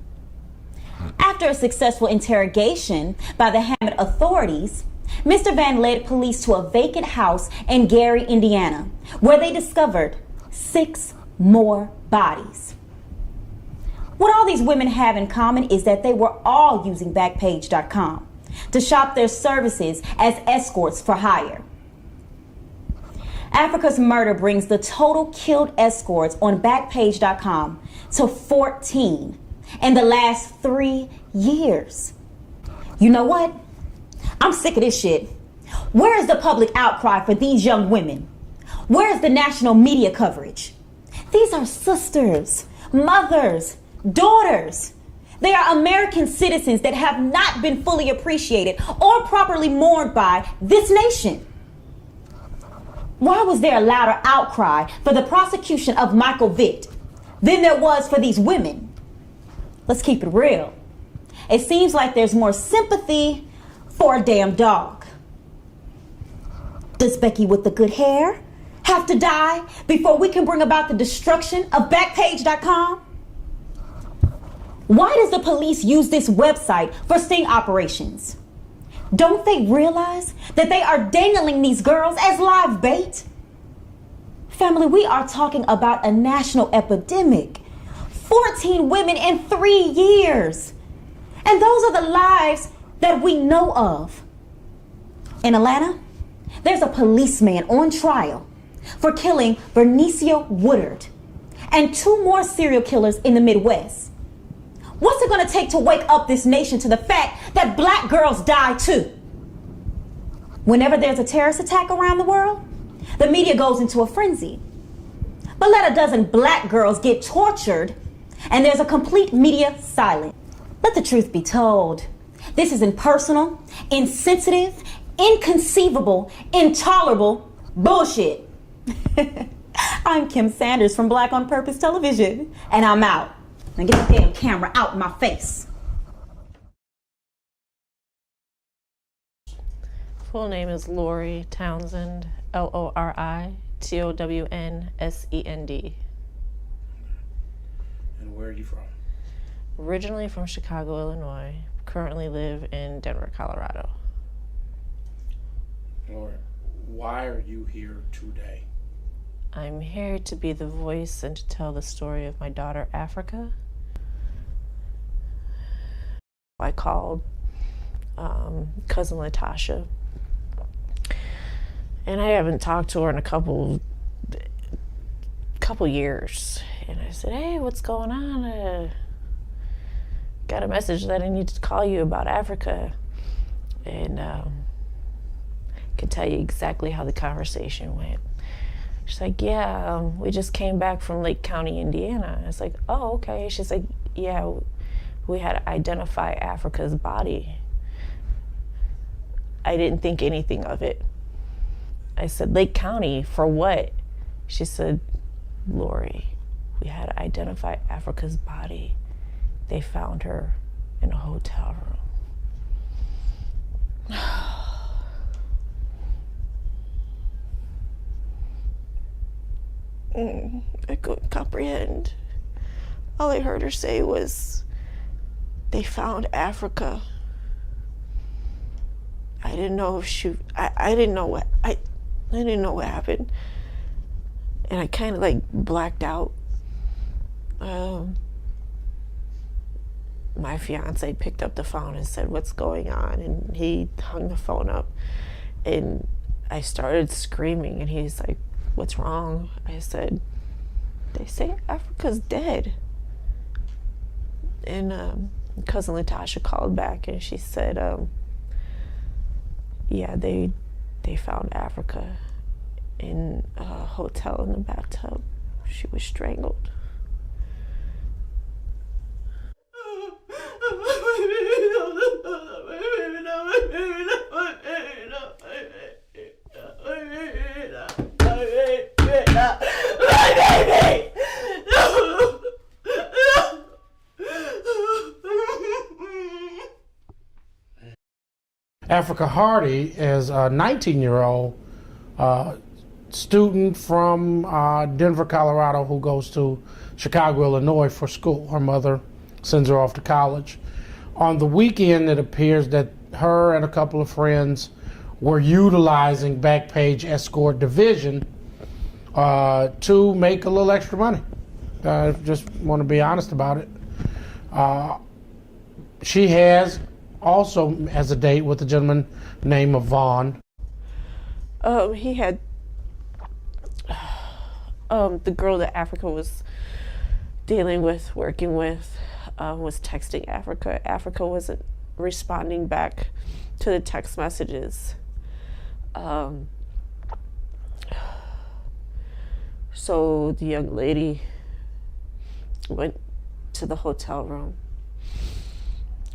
After a successful interrogation by the Hammond authorities, Mr. Van led police to a vacant house in Gary, Indiana, where they discovered 6 more bodies. What all these women have in common is that they were all using Backpage.com to shop their services as escorts for hire. Africa's murder brings the total killed escorts on Backpage.com to 14 in the last 3 years. You know what? I'm sick of this shit. Where is the public outcry for these young women? Where is the national media coverage? These are sisters, mothers, daughters. They are American citizens that have not been fully appreciated or properly mourned by this nation. Why was there a louder outcry for the prosecution of Michael Vick than there was for these women? Let's keep it real. It seems like there's more sympathy for a damn dog. Does Becky with the good hair have to die before we can bring about the destruction of Backpage.com? Why does the police use this website for sting operations? Don't they realize that they are dangling these girls as live bait? Family, we are talking about a national epidemic. 14 women in 3 years. And those are the lives that we know of. In Atlanta, there's a policeman on trial for killing Bernicia Woodard and 2 more serial killers in the Midwest. What's it going to take to wake up this nation to the fact that black girls die too? Whenever there's a terrorist attack around the world, the media goes into a frenzy. But let a dozen black girls get tortured and there's a complete media silence. Let the truth be told. This is impersonal, insensitive, inconceivable, intolerable bullshit. I'm Kim Sanders from Black on Purpose Television, and I'm out. Now get the damn camera out my face. Full name is Lori Townsend, Lori Townsend. And where are you from? Originally from Chicago, Illinois. Currently live in Denver, Colorado. Lori, why are you here today? I'm here to be the voice and to tell the story of my daughter, Africa. I called cousin Latasha, and I haven't talked to her in a couple years. And I said, hey, what's going on? Got a message that I need to call you about Africa. And could tell you exactly how the conversation went. She's like, yeah, we just came back from Lake County, Indiana. I was like, oh, okay. She's like, yeah, we had to identify Africa's body. I didn't think anything of it. I said, Lake County, for what? She said, Lori, we had to identify Africa's body. They found her in a hotel room. I couldn't comprehend. All I heard her say was, they found Africa. I didn't know if she, I didn't know what, I didn't know what happened. And I kind of like blacked out. My fiance picked up the phone and said, what's going on? And he hung the phone up. And I started screaming and he's like, what's wrong? I said, they say Africa's dead. And cousin Latasha called back and she said, yeah, they found Africa in a hotel in the bathtub. She was strangled. Africa Hardy is a 19-year-old student from Denver, Colorado, who goes to Chicago, Illinois for school. Her mother sends her off to college. On the weekend, it appears that her and a couple of friends were utilizing Backpage Escort Division to make a little extra money. I just want to be honest about it. She also has a date with a gentleman named Vaughn. He had the girl that Africa was dealing with, working with, was texting Africa. Africa wasn't responding back to the text messages. So the young lady went to the hotel room,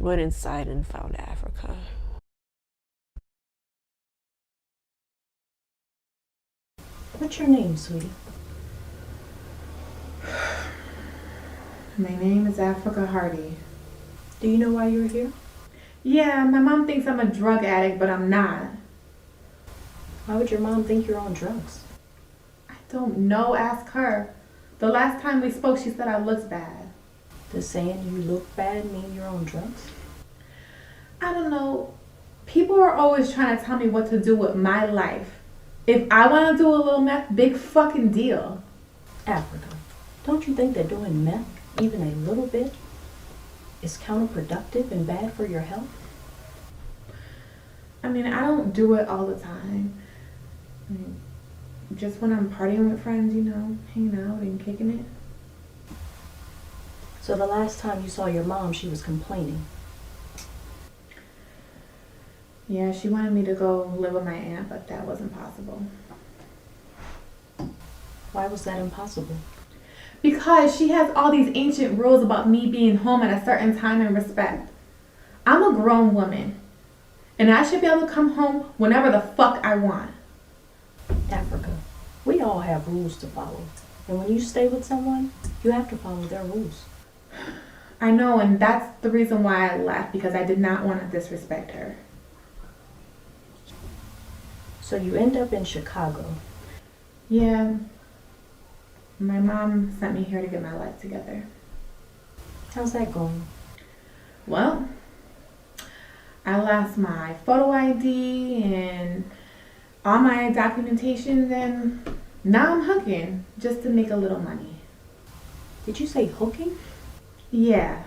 went inside and found Africa. What's your name, sweetie? My name is Africa Hardy. Do you know why you're here? Yeah, my mom thinks I'm a drug addict, but I'm not. Why would your mom think you're on drugs? I don't know, ask her. The last time we spoke, she said I looked bad. Does saying you look bad mean you're on drugs? I don't know. People are always trying to tell me what to do with my life. If I want to do a little meth, big fucking deal. Africa, don't you think that doing meth, even a little bit, is counterproductive and bad for your health? I mean, I don't do it all the time. I mean, just when I'm partying with friends, you know, hanging out and kicking it. So the last time you saw your mom, she was complaining. Yeah, she wanted me to go live with my aunt, but that wasn't possible. Why was that impossible? Because she has all these ancient rules about me being home at a certain time and respect. I'm a grown woman, and I should be able to come home whenever the fuck I want. Africa, we all have rules to follow. And when you stay with someone, you have to follow their rules. I know, and that's the reason why I left, because I did not want to disrespect her. So you end up in Chicago. Yeah. My mom sent me here to get my life together. How's that going? Well, I lost my photo ID and all my documentation, and now I'm hooking just to make a little money. Did you say hooking? Yeah.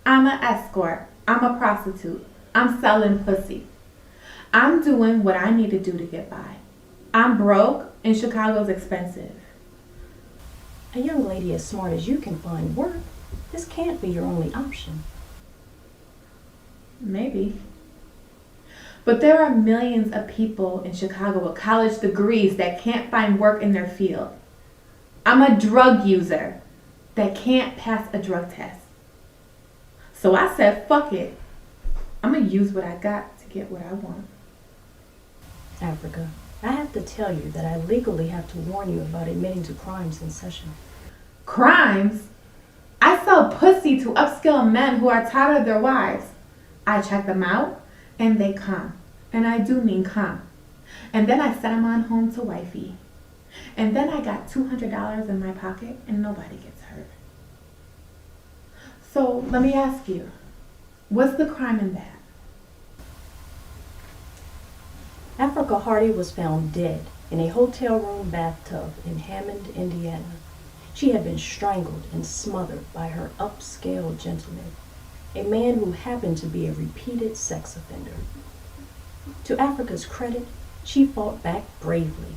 I'm an escort. I'm a prostitute. I'm selling pussy. I'm doing what I need to do to get by. I'm broke and Chicago's expensive. A young lady as smart as you can find work. This can't be your only option. Maybe. But there are millions of people in Chicago with college degrees that can't find work in their field. I'm a drug user that can't pass a drug test. So I said, fuck it. I'm gonna use what I got to get what I want. Africa, I have to tell you that I legally have to warn you about admitting to crimes in session. Crimes? I sell pussy to upscale men who are tired of their wives. I check them out, and they come. And I do mean come. And then I send them on home to wifey. And then I got $200 in my pocket, and nobody gets hurt. So let me ask you, what's the crime in that? Africa Hardy was found dead in a hotel room bathtub in Hammond, Indiana. She had been strangled and smothered by her upscale gentleman, a man who happened to be a repeated sex offender. To Africa's credit, she fought back bravely,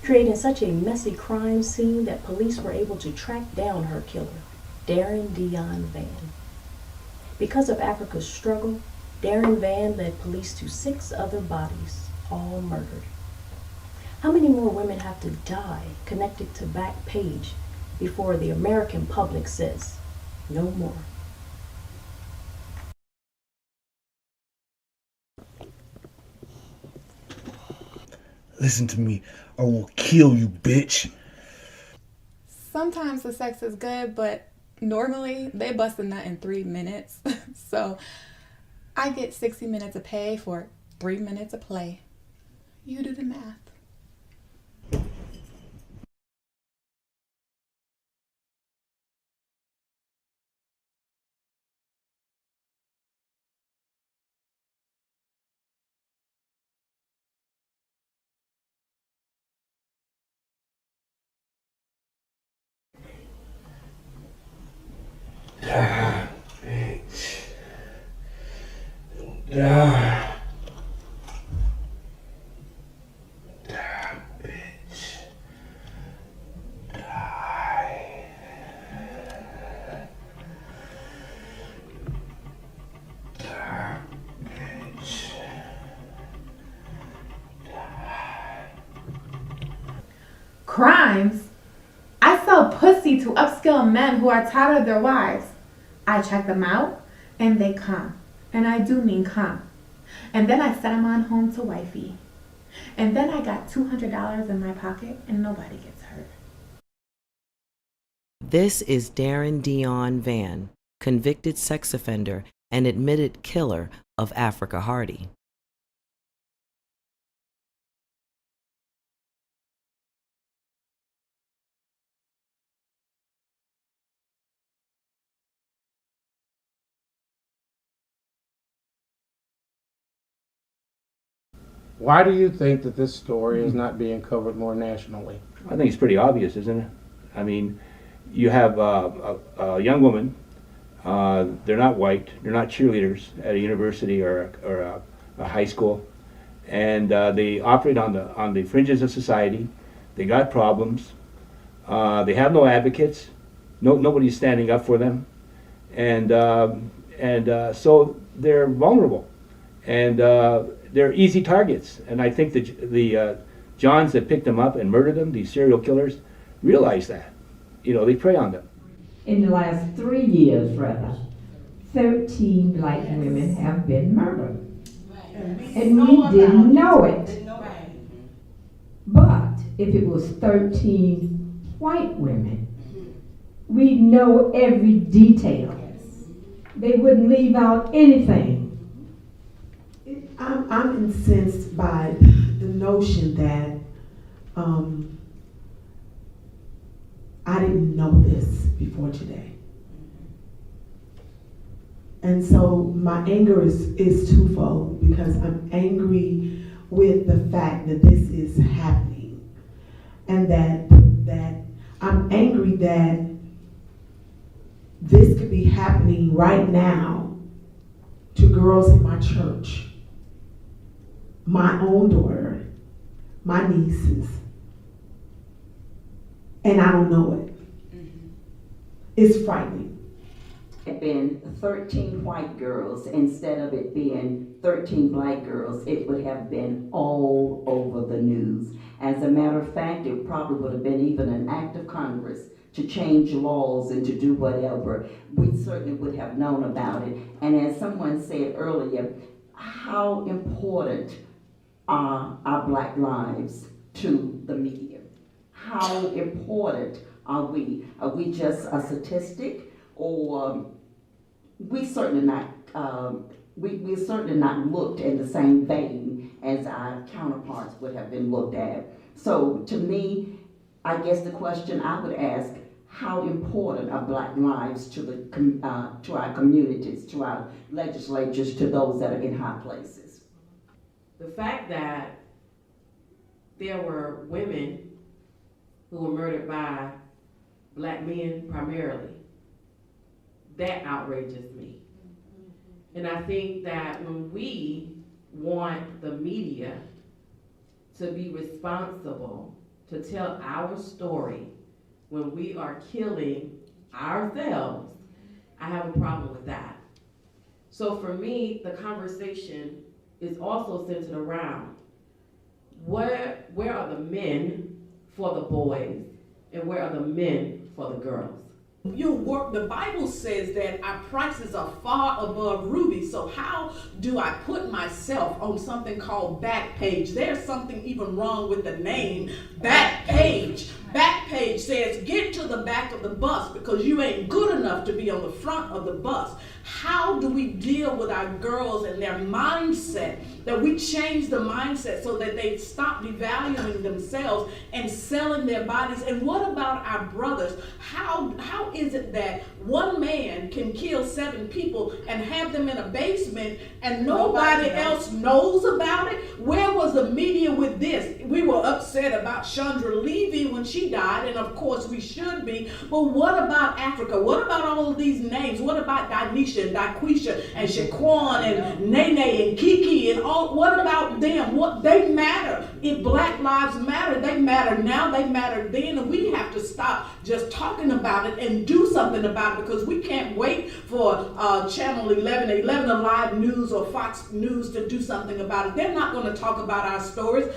creating such a messy crime scene that police were able to track down her killer, Darren Dion Van. Because of Africa's struggle, Darren Van led police to 6 other bodies, all murdered. How many more women have to die connected to Backpage before the American public says no more? Listen to me, I will kill you, bitch. Sometimes the sex is good, but normally they bust a nut in 3 minutes. So I get 60 minutes of pay for 3 minutes of play. You do the math. Die, bitch. Die. Die, bitch. Die. Die, bitch. Die. Crimes? I sell pussy to upscale men who are tired of their wives. I check them out, and they come. And I do mean come. And then I send them on home to wifey. And then I got $200 in my pocket, and nobody gets hurt. This is Darren Dion Van, convicted sex offender and admitted killer of Africa Hardy. Why do you think that this story is not being covered more nationally? I think it's pretty obvious, isn't it? I mean, you have a young woman, they're not white, they're not cheerleaders at a university or a high school, and they operate on the fringes of society. They got problems. They have no advocates. Nobody's standing up for them, and so they're vulnerable, and they're easy targets. And I think that the Johns that picked them up and murdered them, these serial killers, realize that. You know, they prey on them. In the last 3 years, rather, 13 black women have been murdered. And we didn't know it. But if it was 13 white women, we'd know every detail. They wouldn't leave out anything. I'm incensed by the notion that I didn't know this before today. And so my anger is twofold, because I'm angry with the fact that this is happening, and that I'm angry that this could be happening right now to girls in my church, my own daughter, my nieces, and I don't know it. It's frightening. It had been 13 white girls, instead of it being 13 black girls, it would have been all over the news. As a matter of fact, it probably would have been even an act of Congress to change laws and to do whatever. We certainly would have known about it. And as someone said earlier, how important are our black lives to the media? How important are we? Are we just a statistic? Or we certainly not we're certainly not looked in the same vein as our counterparts would have been looked at. So to me, I guess the question I would ask: how important are black lives to to our communities, to our legislatures, to those that are in high places? The fact that there were women who were murdered by black men primarily, that outrages me. And I think that when we want the media to be responsible to tell our story when we are killing ourselves, I have a problem with that. So for me, the conversation is also centered around where are the men for the boys and where are the men for the girls? The Bible says that our prices are far above rubies. So how do I put myself on something called Backpage? There's something even wrong with the name Backpage. Backpage says get to the back of the bus because you ain't good enough to be on the front of the bus. How do we deal with our girls and their mindset, that we change the mindset so that they stop devaluing themselves and selling their bodies? And what about our brothers? How is it that one man can kill 7 people and have them in a basement and nobody else knows about it? Where was the media with this? We were upset about Chandra Levy when she died, and of course we should be, but what about Africa? What about all of these names? What about Danisha and Daquisha and Shaquan and Nene and Kiki and all? What about them? What they matter. If Black Lives Matter, they matter now, they matter then, and we have to stop just talking about it and do something about it, because we can't wait for Channel 11 Alive News or Fox News to do something about it. They're not going to talk about our stories.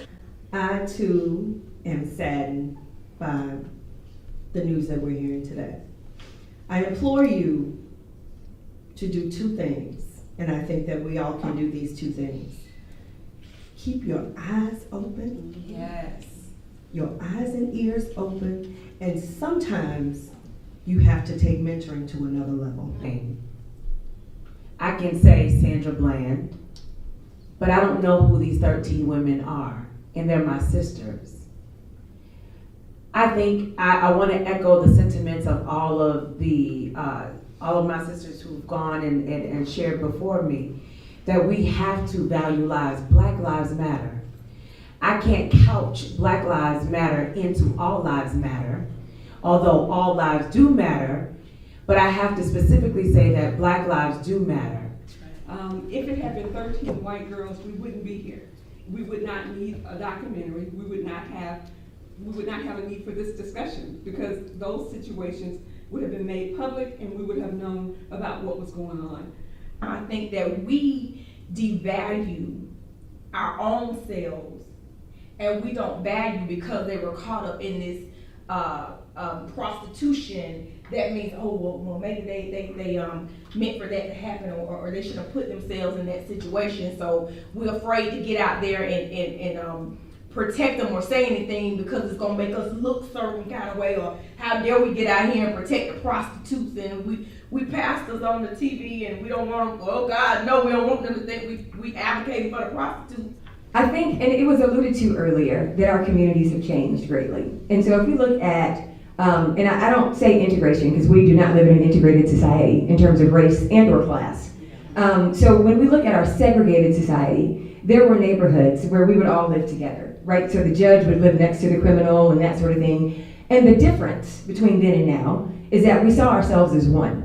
I too am saddened by the news that we're hearing today. I implore you to do two things, and I think that we all can do these two things. Keep your eyes open. Yes. Your eyes and ears open, and sometimes you have to take mentoring to another level. I can say Sandra Bland, but I don't know who these 13 women are, and they're my sisters. I think I want to echo the sentiments of all of my sisters who've gone and shared before me, that we have to value lives. Black Lives Matter. I can't couch Black Lives Matter into All Lives Matter, although all lives do matter, but I have to specifically say that Black lives do matter. If it had been 13 white girls, we wouldn't be here. We would not need a documentary. We would not have a need for this discussion, because those situations would have been made public and we would have known about what was going on. I think that we devalue our own selves, and we don't value because they were caught up in this prostitution. That means, oh, well maybe they meant for that to happen, or they should have put themselves in that situation. So we're afraid to get out there and protect them or say anything because it's gonna make us look certain kind of way, or how dare we get out here and protect the prostitutes, and we pastors on the TV and we don't want them, oh God, no, we don't want them to think we advocating for the prostitutes. I think, and it was alluded to earlier, that our communities have changed greatly. And so if we look at, and I don't say integration because we do not live in an integrated society in terms of race and or class. So when we look at our segregated society, there were neighborhoods where we would all live together, right? So the judge would live next to the criminal and that sort of thing. And the difference between then and now is that we saw ourselves as one.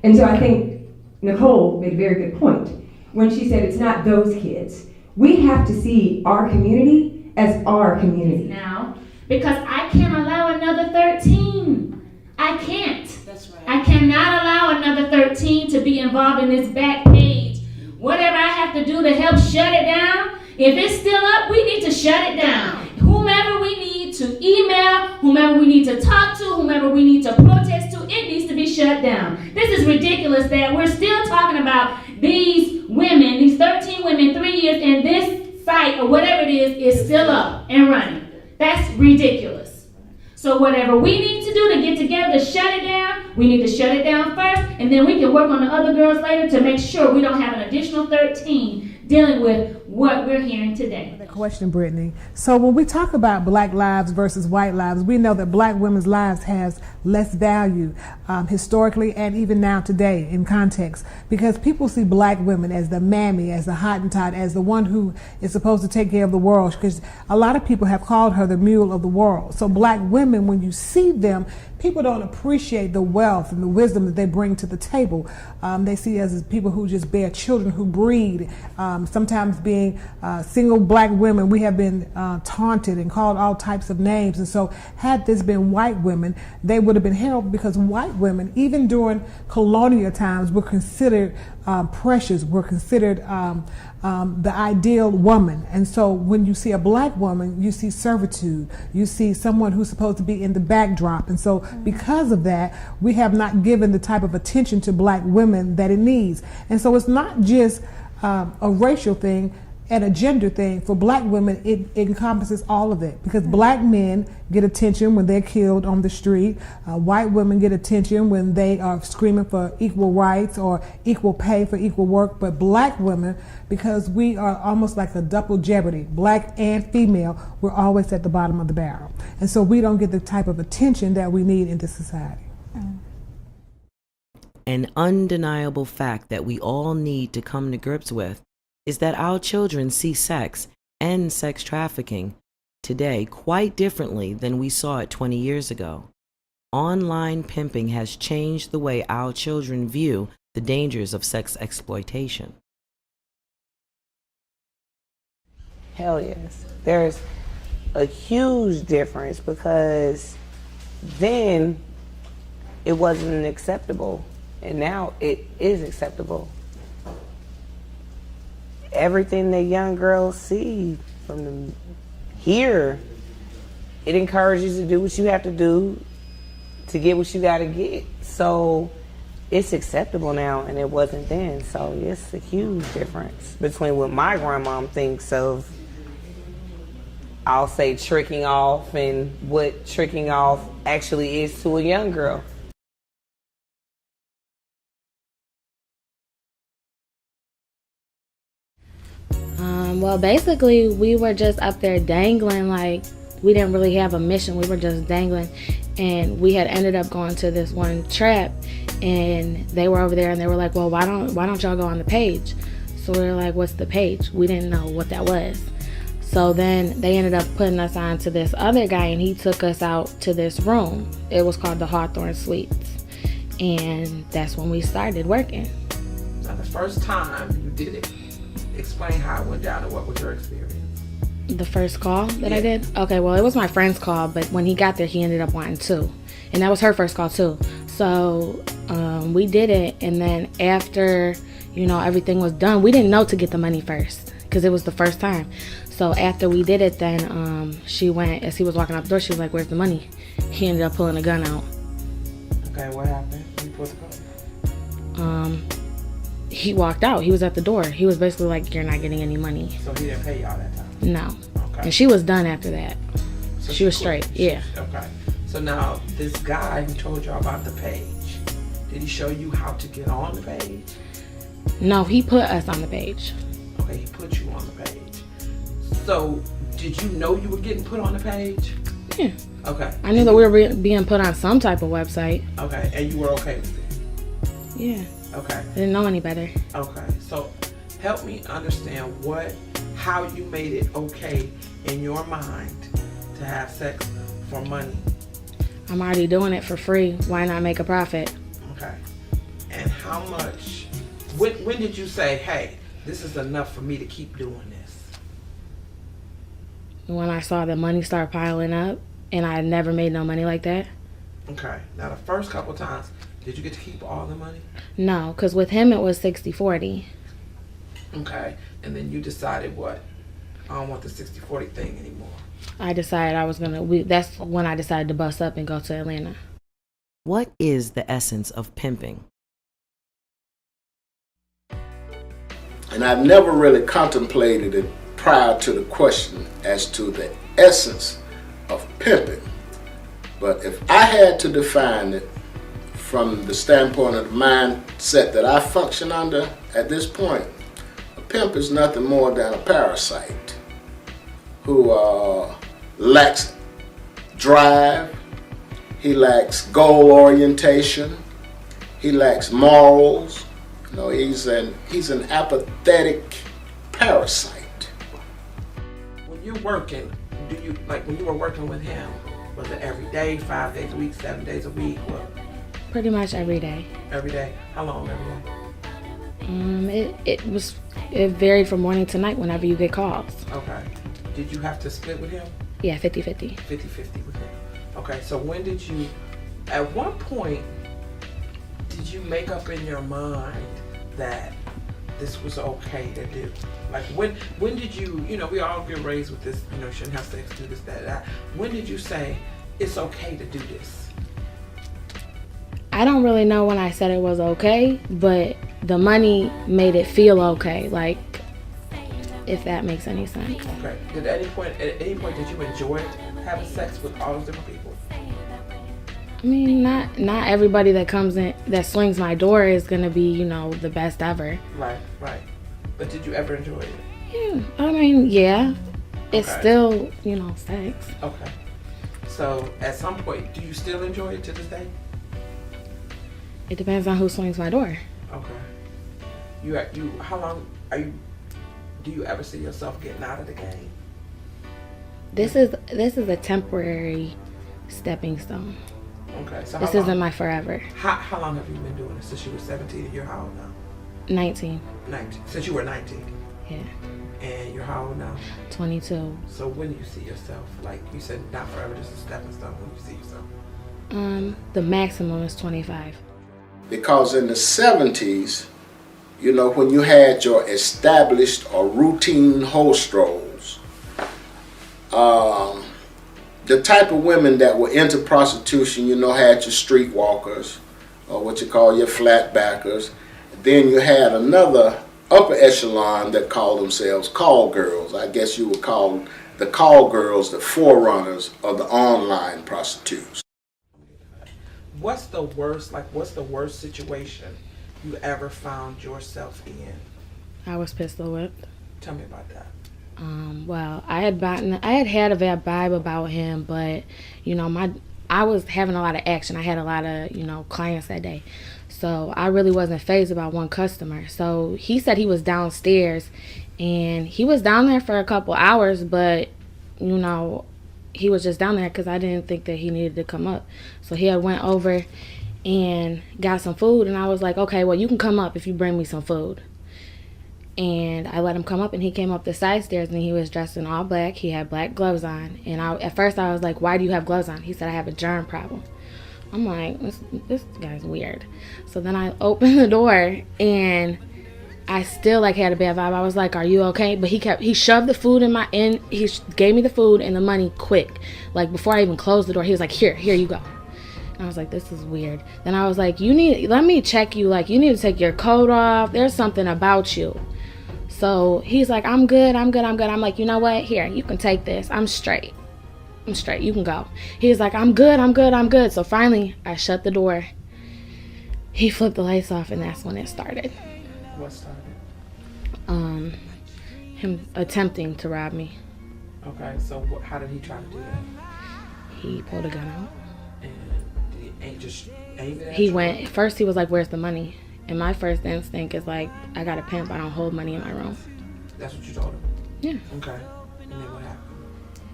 And so I think Nicole made a very good point when she said it's not those kids. We have to see our community as our community. Now, because I can't allow another 13. I can't. That's right. I cannot allow another 13 to be involved in this back page. Whatever I have to do to help shut it down, if it's still up, we need to shut it down. Whomever we need to email, whomever we need to talk to, whomever we need to protest to, it needs to be shut down. This is ridiculous that we're still talking about these women, these 13 women, 3 years, and this site or whatever it is still up and running. That's ridiculous. So whatever we need to do to get together to shut it down, we need to shut it down first, and then we can work on the other girls later to make sure we don't have an additional 13 dealing with what we're hearing today. Question, Brittany. So when we talk about black lives versus white lives, we know that black women's lives has less value historically and even now today in context, because people see black women as the mammy, as the Hottentot, as the one who is supposed to take care of the world, because a lot of people have called her the mule of the world. So black women, when you see them, people don't appreciate the wealth and the wisdom that they bring to the table. They see us as people who just bear children, who breed. Sometimes being single black women, we have been taunted and called all types of names. And so had this been white women, they would have been held, because white women, even during colonial times, were considered precious, were considered the ideal woman. And so when you see a black woman, you see servitude, you see someone who's supposed to be in the backdrop. And so because of that, we have not given the type of attention to black women that it needs. And so it's not just a racial thing and a gender thing. For black women, it encompasses all of it, because black men get attention when they're killed on the street. White women get attention when they are screaming for equal rights or equal pay for equal work. But black women, because we are almost like a double jeopardy, black and female, we're always at the bottom of the barrel. And so we don't get the type of attention that we need in this society. An undeniable fact that we all need to come to grips with is that our children see sex and sex trafficking today quite differently than we saw it 20 years ago. Online pimping has changed the way our children view the dangers of sex exploitation. Hell yes. There's a huge difference, because then it wasn't acceptable, and now it is acceptable. Everything that young girls see from them here it encourages you to do what you have to do to get what you got to get. So it's acceptable now, and it wasn't then. So it's a huge difference between what my grandmom thinks of, I'll say, tricking off, and what tricking off actually is to a young girl. Well, basically, we were just up there dangling. Like, we didn't really have a mission. We were just dangling. And we had ended up going to this one trap, and they were over there, and they were like, well, why don't y'all go on the page? So we were like, what's the page? We didn't know what that was. So then they ended up putting us on to this other guy, and he took us out to this room. It was called the Hawthorne Suites. And that's when we started working. Now, the first time you did it, explain how it went down and what was your experience? The first call that I did? Okay, well, it was my friend's call, but when he got there, he ended up wanting two. And that was her first call, too. So we did it, and then after, everything was done, we didn't know to get the money first because it was the first time. So after we did it, then she went, as he was walking out the door, she was like, where's the money? He ended up pulling a gun out. Okay, what happened? He pulled the gun? He walked out. He was at the door. He was basically like, you're not getting any money. So he didn't pay y'all that time? No. Okay. And she was done after that. So she was straight. Yeah. Okay. So now, this guy who told y'all about the page, did he show you how to get on the page? No, he put us on the page. Okay, he put you on the page. So, did you know you were getting put on the page? Yeah. Okay. I knew that we were being put on some type of website. Okay, and you were okay with it? Yeah. Okay. I didn't know any better. Okay, so help me understand how you made it okay in your mind to have sex for money. I'm already doing it for free. Why not make a profit? Okay. And how much, when did you say, hey, this is enough for me to keep doing this? When I saw the money start piling up, and I had never made no money like that. Okay. Now, the first couple times, did you get to keep all the money? No, because with him it was 60-40. Okay. And then you decided what? I don't want the 60-40 thing anymore. I decided I was that's when I decided to bust up and go to Atlanta. What is the essence of pimping? And I've never really contemplated it prior to the question as to the essence of pimping. But if I had to define it from the standpoint of the mindset that I function under at this point, a pimp is nothing more than a parasite who lacks drive, he lacks goal orientation, he lacks morals. He's an apathetic parasite. When you're working, when you were working with him, was it every day, 5 days a week, 7 days a week? What? Pretty much every day. Every day? How long every day? It varied from morning to night whenever you get calls. Okay. Did you have to split with him? Yeah, 50-50. 50-50 with him. Okay, so at what point did you make up in your mind that this was okay to do? Like, when did you, we all get raised with this, shouldn't have sex, do this, that. When did you say, it's okay to do this? I don't really know when I said it was okay, but the money made it feel okay, like, if that makes any sense. Okay. At any point did you enjoy having sex with all those different people? I mean, not everybody that comes in, that swings my door is gonna be, the best ever. Right. But did you ever enjoy it? Yeah, I mean, yeah. It's still, sex. Okay. So, at some point, do you still enjoy it to this day? It depends on who swings my door. Okay. How long do you ever see yourself getting out of the game? This is a temporary stepping stone. Okay. So this isn't my forever. How long have you been doing this? Since you were 17, and you're how old now? 19. 19. Since you were 19? Yeah. And you're how old now? 22. So when do you see yourself? Like you said, not forever, just a stepping stone. When do you see yourself? The maximum is 25. Because in the 70s, when you had your established or routine hoe strolls, the type of women that were into prostitution, you know, had your streetwalkers, or what you call your flatbackers. Then you had another upper echelon that called themselves call girls. I guess you would call the call girls the forerunners of the online prostitutes. What's the worst situation you ever found yourself in? I was pistol whipped. Tell me about that. Well, I had had a bad vibe about him, but you know, I was having a lot of action. I had a lot of, you know, clients that day. So I really wasn't fazed about one customer. So he said he was downstairs, and he was down there for a couple hours, but you know, he was just down there because I didn't think that he needed to come up. So he had went over and got some food, and I was like, okay, well, you can come up if you bring me some food. And I let him come up, and he came up the side stairs, and he was dressed in all black. He had black gloves on, and at first I was like, why do you have gloves on? He said, I have a germ problem. I'm like, this guy's weird. So then I opened the door, and I still like had a bad vibe. I was like, are you okay? But he shoved the food he gave me the food and the money quick. Like before I even closed the door, he was like, here you go. And I was like, this is weird. Then I was like, let me check you. Like, you need to take your coat off. There's something about you. So he's like, I'm good. I'm like, you know what? Here, you can take this. I'm straight. You can go. He's like, I'm good. So finally, I shut the door. He flipped the lights off, and that's when it started. What started? Him attempting to rob me. Okay, so how did he try to do that? He pulled a gun out. And did he just aim it at He you? went, first he was like, where's the money? And my first instinct is like, I got a pimp. I don't hold money in my room. That's what you told him? Yeah. Okay. And then what happened?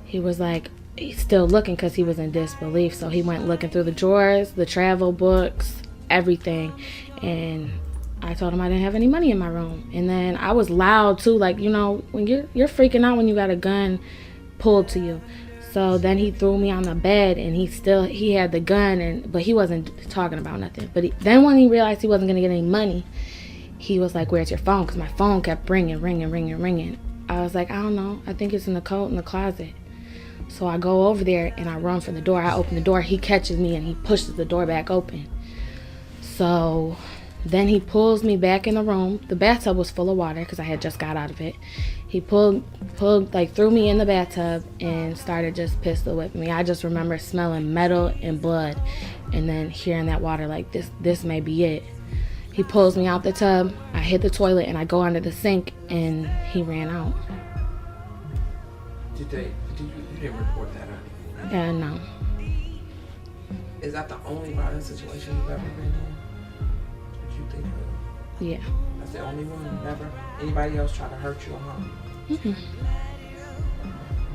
He was like, he's still looking because he was in disbelief. So he went looking through the drawers, the travel books, everything. And I told him I didn't have any money in my room. And then I was loud too. Like, you know, when you're freaking out when you got a gun pulled to you. So then he threw me on the bed, and he had the gun, but he wasn't talking about nothing. But then when he realized he wasn't going to get any money, he was like, where's your phone? Because my phone kept ringing. I was like, I don't know. I think it's in the coat in the closet. So I go over there, and I run for the door. I open the door. He catches me, and he pushes the door back open. So then he pulls me back in the room. The bathtub was full of water because I had just got out of it. He threw me in the bathtub and started just pistol whipping me. I just remember smelling metal and blood, and then hearing that water like, this may be it. He pulls me out the tub. I hit the toilet, and I go under the sink, and he ran out. You didn't report that or anything? No. Is that the only violent situation you've ever been in? Did you think of? Yeah. That's the only one? Never? Anybody else try to hurt you or harm you? Mm-mm.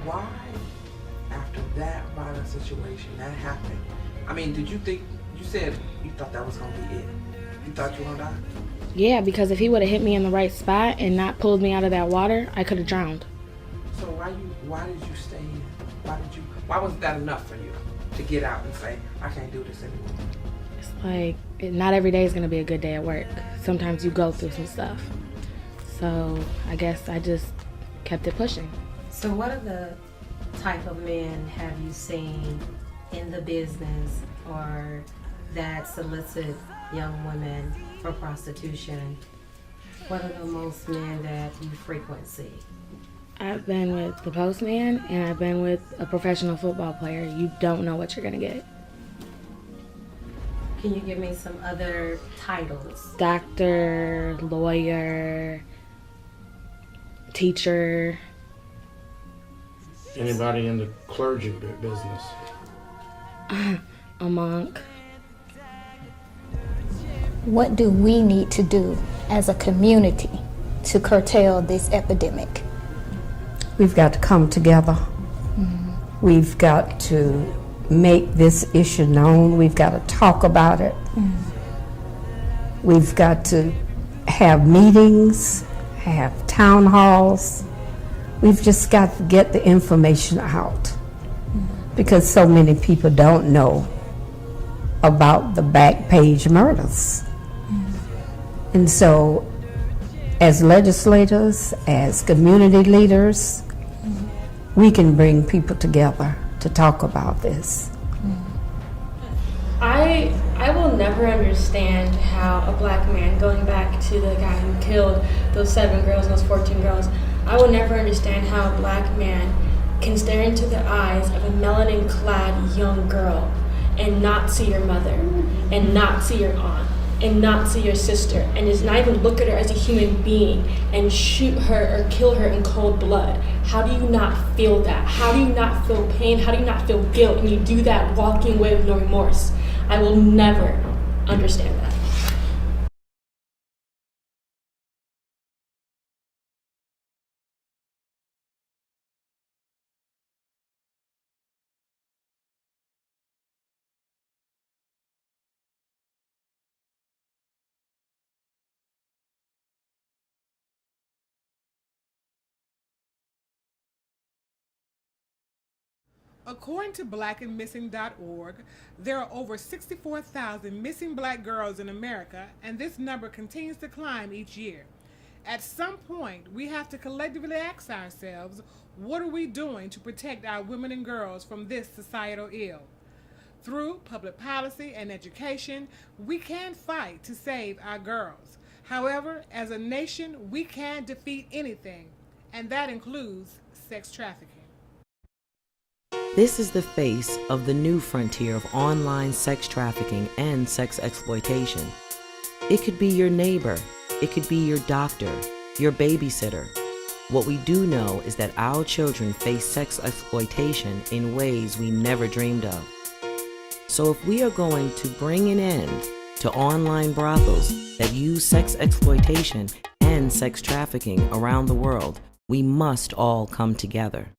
Why, after that violent situation, that happened? I mean, did you think, you said you thought that was going to be it? You thought you were going to die? Yeah, because if he would have hit me in the right spot and not pulled me out of that water, I could have drowned. So why did you stay in? Why wasn't that enough for you to get out and say, I can't do this anymore? It's like, not every day is going to be a good day at work. Sometimes you go through some stuff. So I guess I just kept it pushing. So what other type of men have you seen in the business or that solicit young women for prostitution? What are the most men that you frequency? I've been with the postman, and I've been with a professional football player. You don't know what you're going to get. Can you give me some other titles? Doctor, lawyer, teacher. Anybody in the clergy business? A monk. What do we need to do as a community to curtail this epidemic? We've got to come together. Mm-hmm. We've got to make this issue known. We've got to talk about it. Mm-hmm. We've got to have meetings, have town halls. We've just got to get the information out. Mm-hmm. Because so many people don't know about the back page murders. Mm-hmm. And so as legislators, as community leaders, we can bring people together to talk about this. I will never understand how a black man, going back to the guy who killed those 7 girls and those 14 girls, I will never understand how a black man can stare into the eyes of a melanin-clad young girl and not see your mother, and not see your aunt, and not see your sister, and just not even look at her as a human being and shoot her or kill her in cold blood. How do you not feel that? How do you not feel pain? How do you not feel guilt? And you do that walking away with no remorse. I will never understand that. According to blackandmissing.org, there are over 64,000 missing black girls in America, and this number continues to climb each year. At some point, we have to collectively ask ourselves, what are we doing to protect our women and girls from this societal ill? Through public policy and education, we can fight to save our girls. However, as a nation, we can defeat anything, and that includes sex trafficking. This is the face of the new frontier of online sex trafficking and sex exploitation. It could be your neighbor, it could be your doctor, your babysitter. What we do know is that our children face sex exploitation in ways we never dreamed of. So if we are going to bring an end to online brothels that use sex exploitation and sex trafficking around the world, we must all come together.